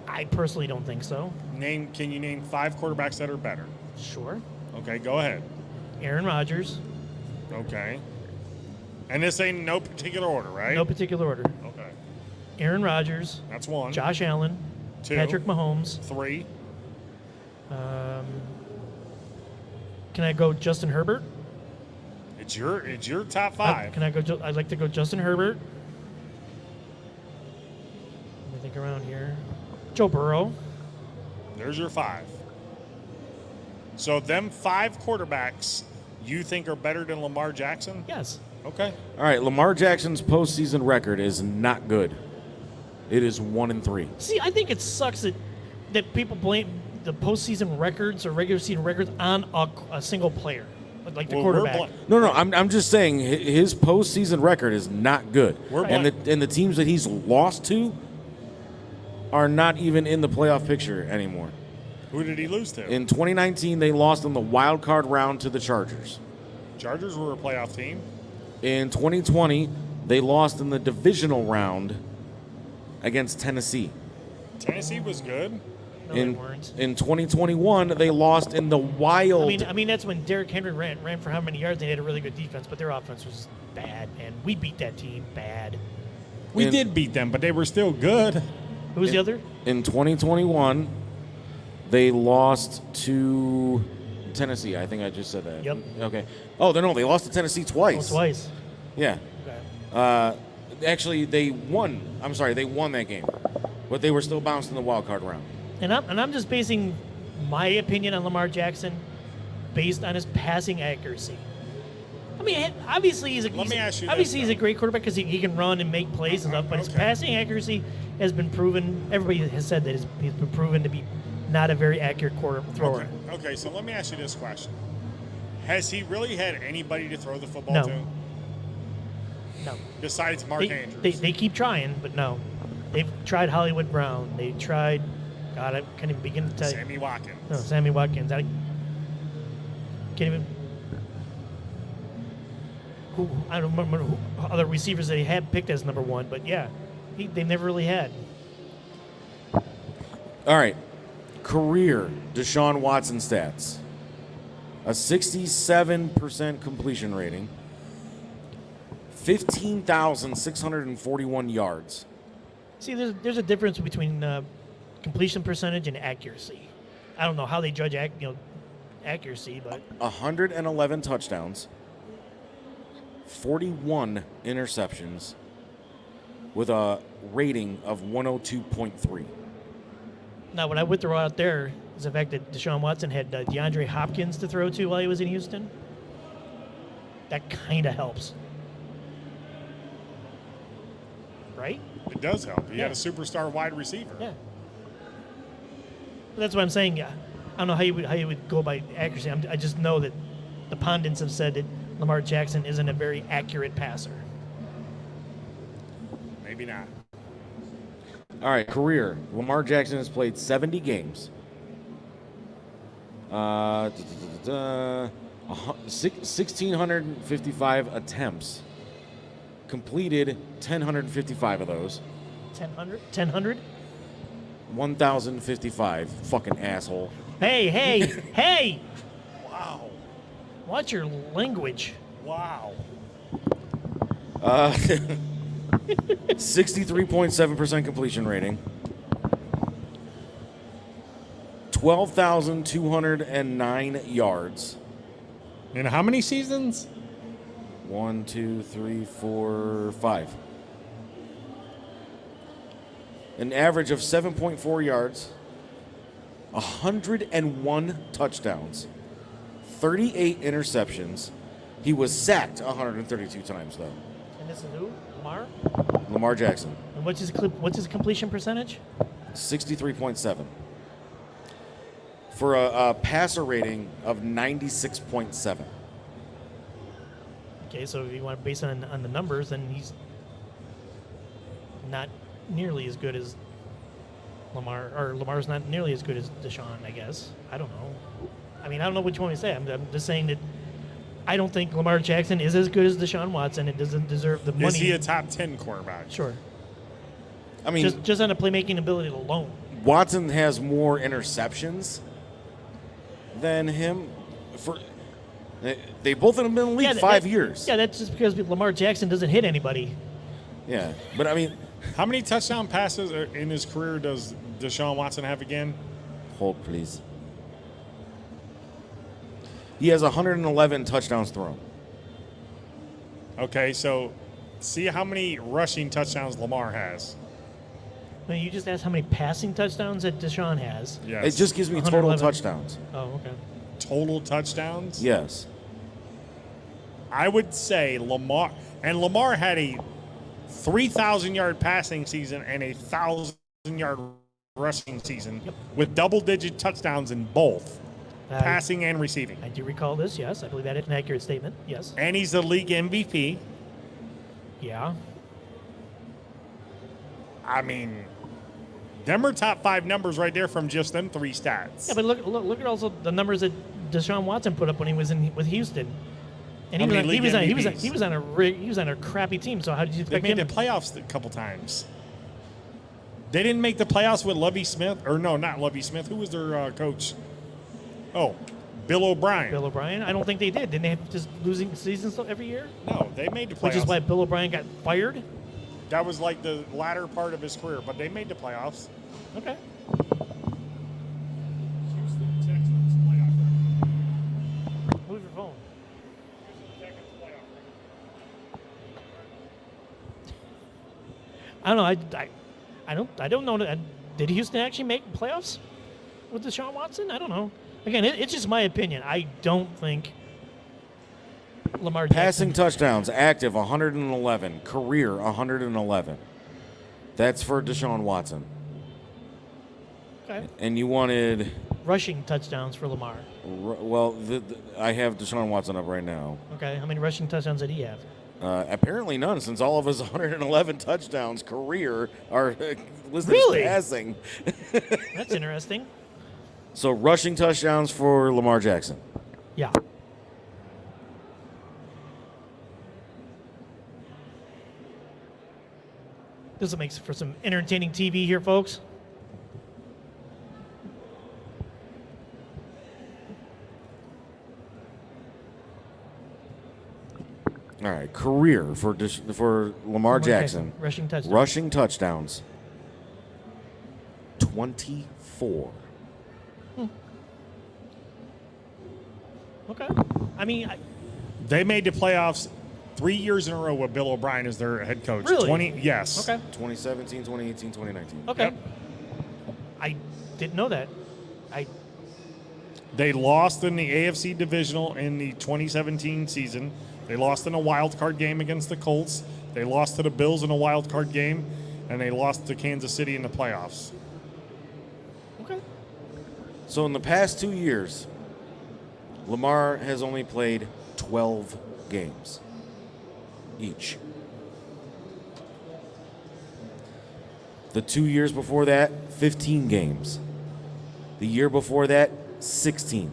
I personally don't think so. Can you name 5 quarterbacks that are better? Sure. Okay, go ahead. Aaron Rodgers. Okay. And this ain't no particular order, right? No particular order. Okay. Aaron Rodgers. That's 1. Josh Allen. 2. Patrick Mahomes. 3. Can I go Justin Herbert? It's your top 5. Can I go? I'd like to go Justin Herbert. Let me think around here. Joe Burrow. There's your 5. So them 5 quarterbacks you think are better than Lamar Jackson? Yes. Okay. All right, Lamar Jackson's postseason record is not good. It is 1-3. See, I think it sucks that people blame the postseason records or regular season records on a single player, like the Well, we're quarterback. No, I'm just saying his postseason record is not good, We're and the teams that he's lost to are not even in the playoff picture anymore. Who did he lose to? In 2019, they lost in the wild card round to the Chargers. Chargers were a playoff team. In 2020, they lost in the divisional round against Tennessee. Tennessee was good. No, they weren't. In 2021, they lost in the wild. I mean that's when Derrick Henry ran for how many yards? They had a really good defense, but their offense was bad, and we beat that team bad. We In- did beat them, but they were still good. Who was the other? In 2021, they lost to Tennessee. I think I just said that. Yep. Okay. Oh, no, they lost to Tennessee twice. Oh, twice. Yeah. Okay. Actually, they won. I'm sorry, they won that game, but they were still bounced in the wild card round. And I'm just basing my opinion on Lamar Jackson based on his passing accuracy. I mean, obviously Let me ask you obviously this, he's a though. great quarterback because he can run and make plays and stuff. But his Okay. passing accuracy has been proven. Everybody has said that he's been proven to be not a very accurate quarter thrower. Okay, so let me ask you this question. Has he really had anybody to throw the football No. to No, besides Mark Andrews? they keep trying, but no. They've tried Hollywood Brown. They tried. God, I can't even begin to tell you. Sammy Watkins. No, Sammy Watkins. I can't even. I don't remember who other receivers that he had picked as number one, but yeah, they never really had. All right. Career Deshaun Watson stats. A 67% completion rating. 15,641 yards. See, there's a difference between completion percentage and accuracy. I don't know how they judge accuracy, but 111 touchdowns. 41 interceptions with a rating of 102.3. now what I would throw out there is the fact that Deshaun Watson had DeAndre Hopkins to throw to while he was in Houston. That kind of helps, right? It does help. He Yeah. had a superstar wide receiver. Yeah. But that's what I'm saying. Yeah. I don't know how you would go by accuracy. I just know that the pundits have said that Lamar Jackson isn't a very accurate passer. Maybe not. All right, career. Lamar Jackson has played 70 games. 1,655 attempts. Completed 1,055 of those. 1,000? 1,055. Fucking asshole. Hey, hey! Wow. Watch your language. Wow. 63.7% completion rating. 12,209 yards. In how many seasons? 1, 2, 3, 4, 5. An average of 7.4 yards. 101 touchdowns. 38 interceptions. He was sacked 132 times, though. And this is who? Lamar? Lamar Jackson, And what's his completion percentage? 63.7. For a passer rating of 96.7. Okay, so if you want to base it on the numbers, then he's not nearly as good as Lamar, or Lamar's not nearly as good as Deshaun, I guess. I don't know. I mean, I don't know what you want me to say. I'm just saying that I don't think Lamar Jackson is as good as Deshaun Watson. It doesn't deserve the money. Is he a top 10 quarterback? Sure. I mean, Just on a playmaking ability alone. Watson has more interceptions than him. They both have been in the league Yeah, 5 years. Yeah, that's just because Lamar Jackson doesn't hit anybody. Yeah, but I mean, How many touchdown passes in his career does Deshaun Watson have again? hold please. He has 111 touchdowns thrown. Okay, so see how many rushing touchdowns Lamar has. I mean, you just asked how many passing touchdowns that Deshaun has. Yes. It just gives me total 111. touchdowns. Oh, okay. total touchdowns. Yes. I would say Lamar had a 3,000-yard passing season and a 1,000-yard rushing season with double-digit touchdowns in both passing and receiving. I do recall this, yes. I believe that is an accurate statement, yes. And he's the league MVP. Yeah. I mean, them are top 5 numbers right there from just them 3 stats. Yeah, but look at also the numbers that Deshaun Watson put up when he was with Houston. And How many league he MVPs? was on a crappy team. So how did you They expect made him? the playoffs a couple times. They didn't make the playoffs with Lovie Smith, or no, not Lovie Smith. Who was their coach? Oh, Bill O'Brien. Bill O'Brien? I don't think they did. Didn't they have just losing seasons every year? No, they made the playoffs. Which is why Bill O'Brien got fired? That was like the latter part of his career, but they made the playoffs. Okay. Houston Texans playoff. Move your phone. I don't know. I don't know. Did Houston actually make playoffs with Deshaun Watson? I don't know. Again, it's just my opinion. I don't think Lamar Passing Jackson. touchdowns, active 111, career 111. That's for Deshaun Watson. Okay. And you wanted, Rushing touchdowns for Lamar. well, I have Deshaun Watson up right now. Okay. How many rushing touchdowns did he have? Apparently none, since all of his 111 touchdowns career are listed Really? as passing. That's interesting. So rushing touchdowns for Lamar Jackson. Yeah. This will make for some entertaining TV here, folks. All right, career for Lamar Jackson. Rushing touchdowns. Rushing touchdowns. 24. Okay. I mean, They made the playoffs 3 years in a row with Bill O'Brien as their head coach. Really? Yes. okay. 2017, 2018, 2019. Okay. Yep. I didn't know that. They lost in the AFC divisional in the 2017 season. They lost in a wild card game against the Colts. They lost to the Bills in a wild card game, and they lost to Kansas City in the playoffs. Okay. So in the past 2 years, Lamar has only played 12 games each. The 2 years before that, 15 games. The year before that, 16.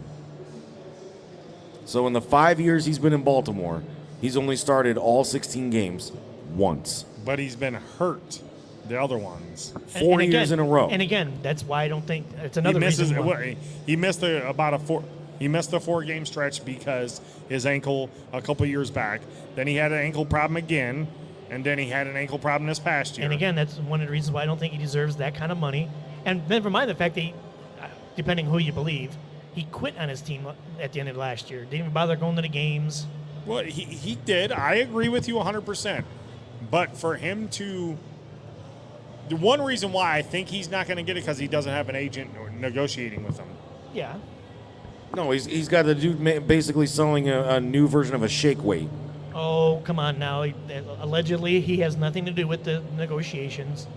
So in the 5 years he's been in Baltimore, he's only started all 16 games once. But he's been hurt the other ones. Four years in a row. And again, that's why I don't think it's He another misses. reason why. He missed He missed a 4-game stretch because his ankle a couple years back. Then he had an ankle problem again, and then he had an ankle problem this past year. And again, that's one of the reasons why I don't think he deserves that kind of money. And never mind the fact that, depending who you believe, he quit on his team at the end of last year. Didn't even bother going to the games. Well, he did. I agree with you 100%. But for him to, the one reason why I think he's not going to get it because he doesn't have an agent negotiating with him. Yeah. No, he's got the dude basically selling a new version of a shake weight. Oh, come on now. Allegedly, he has nothing to do with the negotiations.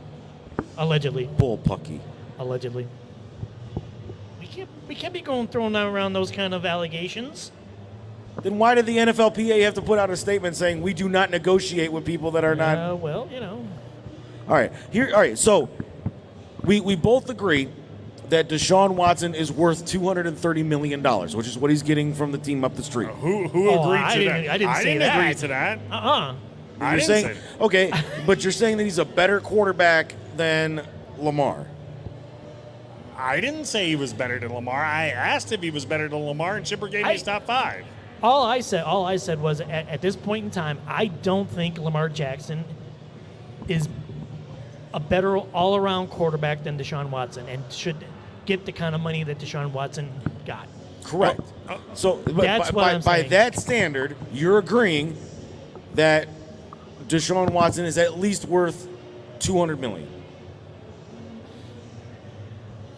Allegedly. Bullpucky. Allegedly. We can't be throwing around those kind of allegations. Then why did the NFLPA have to put out a statement saying we do not negotiate with people that are not? Well, you know. All right. So we both agree that Deshaun Watson is worth $230 million, which is what he's getting from the team up the street. Who Oh, agreed I to didn't- that? I didn't say that. agree to that. Uh-uh. I You're didn't saying say that. okay, but you're saying that he's a better quarterback than Lamar. I didn't say he was better than Lamar. I asked if he was better than Lamar, and Chipper gave me his top 5. All I said was at this point in time, I don't think Lamar Jackson is a better all-around quarterback than Deshaun Watson and should get the kind of money that Deshaun Watson got. Correct. So That's what I'm by saying. that standard, you're agreeing that Deshaun Watson is at least worth $200 million.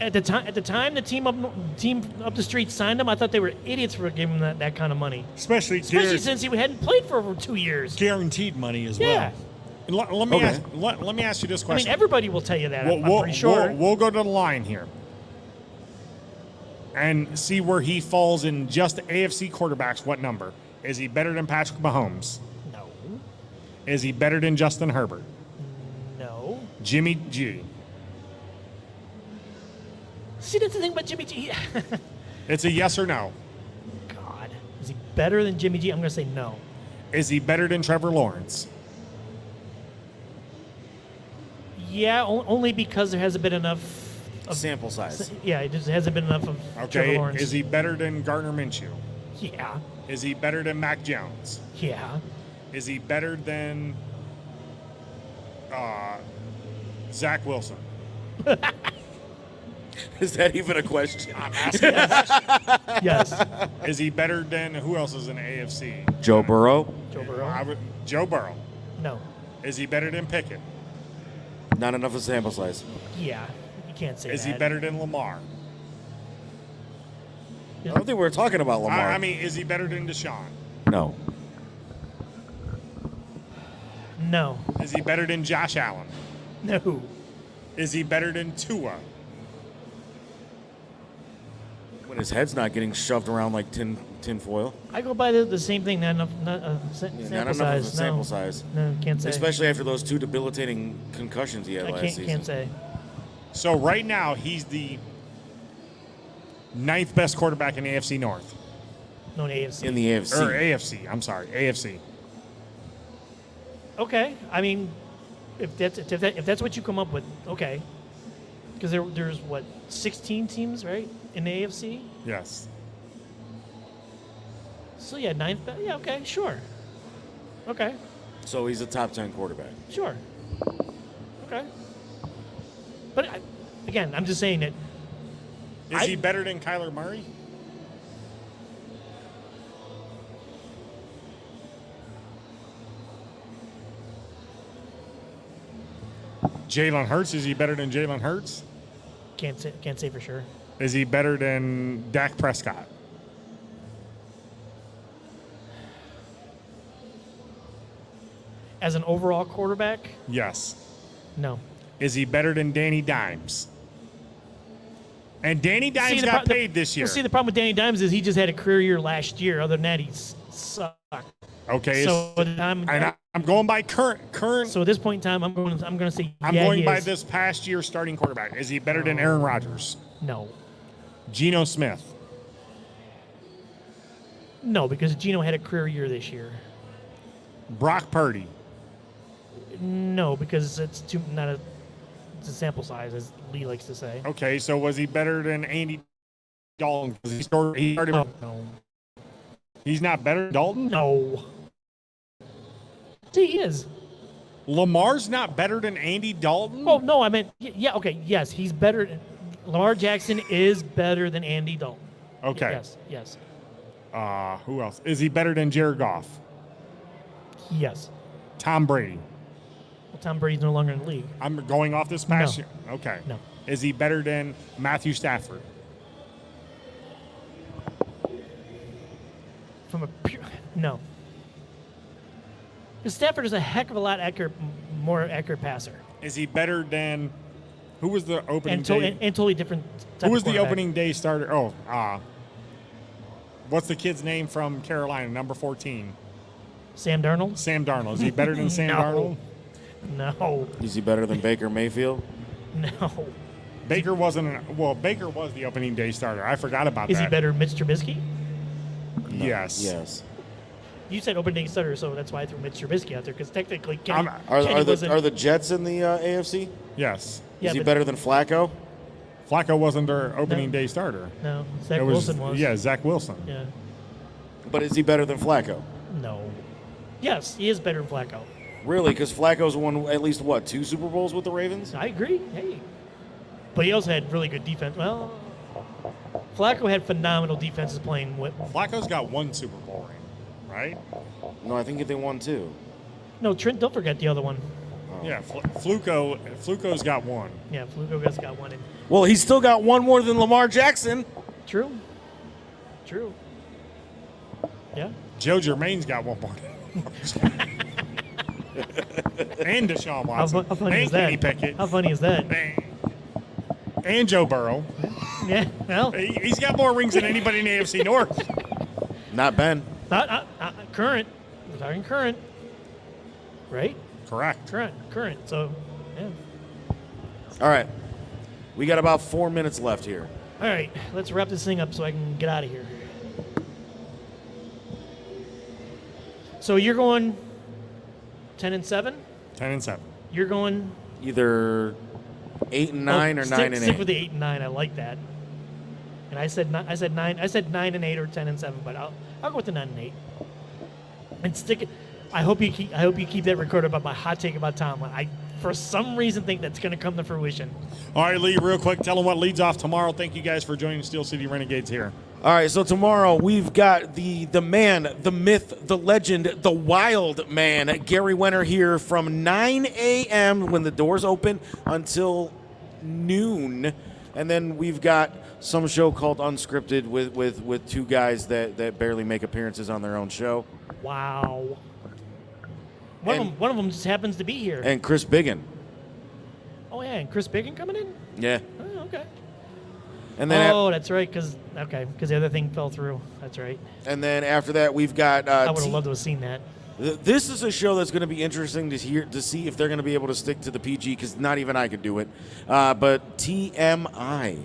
At the time the team up the street signed him, I thought they were idiots for giving him that kind of money. Especially Since he hadn't played for over 2 years. guaranteed money as Yeah. well. Let me ask you this I question. mean, everybody will tell you that. I'm We'll- pretty sure. We'll go to the line here and see where he falls in just AFC quarterbacks. What number? Is he better than Patrick Mahomes? No. Is he better than Justin Herbert? No. Jimmy G? See, that's the thing about Jimmy G. It's a yes or no. God. Is he better than Jimmy G? I'm going to say no. Is he better than Trevor Lawrence? Yeah, only because there hasn't been enough of Sample size. Yeah, it just hasn't been enough of Trevor Okay. Lawrence. Is he better than Gardner Minshew? Yeah. Is he better than Mac Jones? Yeah. Is he better than Zach Wilson? Is that even a question? I'm asking. Yes. Is he better than who else is in the AFC? Joe Burrow? Joe Burrow? Joe Burrow. No. Is he better than Pickett? Not enough of sample size. Yeah. You can't say Is that. he better than Lamar? I don't think we were talking about Lamar. I mean, is he better than Deshaun? No. No. Is he better than Josh Allen? No. Is he better than Tua? When his head's not getting shoved around like tin foil. I go by the same thing. Not enough. Sample Not enough size. of a sample size. No, can't say. Especially after those 2 debilitating concussions he had I last can't, season. can't say. So right now, he's the 9th best quarterback in the AFC North. No, in AFC. In the AFC. Or AFC, I'm sorry, AFC. Okay. I mean, if that's what you come up with, okay. Because there's what 16 teams, right, in the AFC. Yes. So yeah, 9th. Yeah. Okay. Sure. Okay. So he's a top 10 quarterback. Sure. Okay. But again, I'm just saying that. Is he better than Kyler Murray? Jalen Hurts, is he better than Jalen Hurts? Can't say for sure. Is he better than Dak Prescott? As an overall quarterback, Yes. no. Is he better than Danny Dimes? And Danny Dimes the got pro- paid this year. Well, see, the problem with Danny Dimes is he just had a career year last year. Other than that, he sucked. Okay. So I'm going by current. So at this point in time, I'm going to say I'm yeah, going he by is. this past year's starting quarterback. Is he better than Aaron Rodgers? No, Geno Smith? no, because Gino had a career year this year. Brock Purdy? No, because it's a sample size, as Lee likes to say. Okay, so was he better than Andy Dalton? Because he started. No, He's not better than Dalton? no. See, he is. Lamar's not better than Andy Dalton? Oh no, I meant yeah. Okay, yes, he's better. Lamar Jackson is better than Andy Dalton. Okay. Yes. Who else? Is he better than Jared Goff? Yes. Tom Brady? Well, Tom Brady's no longer in the league. I'm going off this past No. year. Okay. No. Is he better than Matthew Stafford? From a pure no. Because Stafford is a heck of a lot more accurate passer, Is he better than who was the opening day? and totally different. Type Who was of the quarterback. opening day starter? What's the kid's name from Carolina, number 14? Sam Darnold? Sam Darnold. Is he better than Sam No. Darnold? No, Is he better than Baker Mayfield? no. Baker wasn't. Baker was the opening day starter. I forgot about Is that. he better than Mitch Trubisky? Yes. Yes. You said opening day starter, so that's why I threw Mitch Trubisky out there. Because technically, Kenny Are wasn't. the Jets in the AFC? Yes. Yeah, Is he but- better than Flacco? Flacco wasn't their opening No. day starter. No, Zach It Wilson was. Yeah, Zach Wilson. Yeah. But is he better than Flacco? No. Yes, he is better than Flacco. Really? Because Flacco's won at least, 2 Super Bowls with the Ravens? I agree. Hey. But he also had really good defense. Well, Flacco had phenomenal defenses playing with. Flacco's got 1 Super Bowl ring, right? No, I think they won 2. No, Trent, don't forget the other one. Yeah, Fluco's got 1. Yeah, Fluco has got one in. Well, he's still got 1 more than Lamar Jackson. True. Yeah. Joe Germain's got 1 more. And Deshaun Watson. How funny and is that? Kenny Pickett. How funny is that? And Joe Burrow. Yeah. Well, He's got more rings than anybody in the AFC North. Not Ben. not current. We're talking current. Right? Correct. Current. So, yeah. All right. We got about 4 minutes left here. All right, let's wrap this thing up so I can get out of here. So you're going 10-7. 10-7. You're going Either 8-9 or 9-8. Stick with the 8 and 9. I like that. And I said 9. I said 9-8 or 10-7, but I'll go with the 9-8. And stick it. I hope you keep that recorded about my hot take about Tomlin. I for some reason think that's going to come to fruition. All right, Lee, real quick, tell them what leads off tomorrow. Thank you guys for joining Steel City Renegades here. All right, so tomorrow we've got the man, the myth, the legend, the wild man, Gary Wenner here from 9 a.m. when the doors open until noon. And then we've got some show called Unscripted with two guys that barely make appearances on their own show. Wow. One of them just happens to be here. And Chris Biggin. Oh yeah, and Chris Biggin coming in. Yeah. Oh, okay. And then that's right, because the other thing fell through. That's right. and then after that we've got I would have loved to have seen that. This is a show that's going to be interesting to see if they're going to be able to stick to the PG, because not even I could do it. But TMI.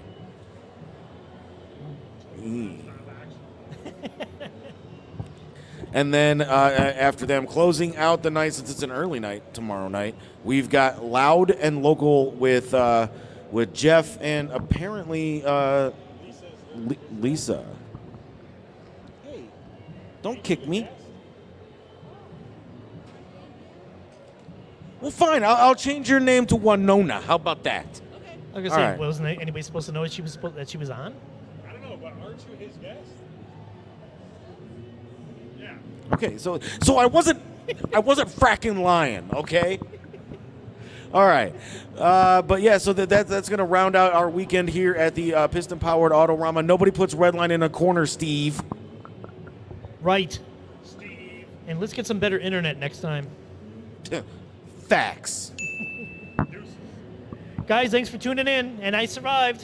And then after them closing out the night, since it's an early night tomorrow night, we've got Loud and Local with Jeff and apparently Lisa. Hey, don't kick me. Well, fine. I'll change your name to Winona. How about that? I was gonna All say, right. wasn't anybody supposed to know that she was on? I don't know, but aren't you his guest? Yeah. Okay, so I wasn't fracking lying. Okay. All right, but yeah, so that's gonna round out our weekend here at the Piston Powered Autorama. Nobody puts Redline in a corner, Steve. Right. Steve. And let's get some better internet next time. Facts. Guys, thanks for tuning in, and I survived.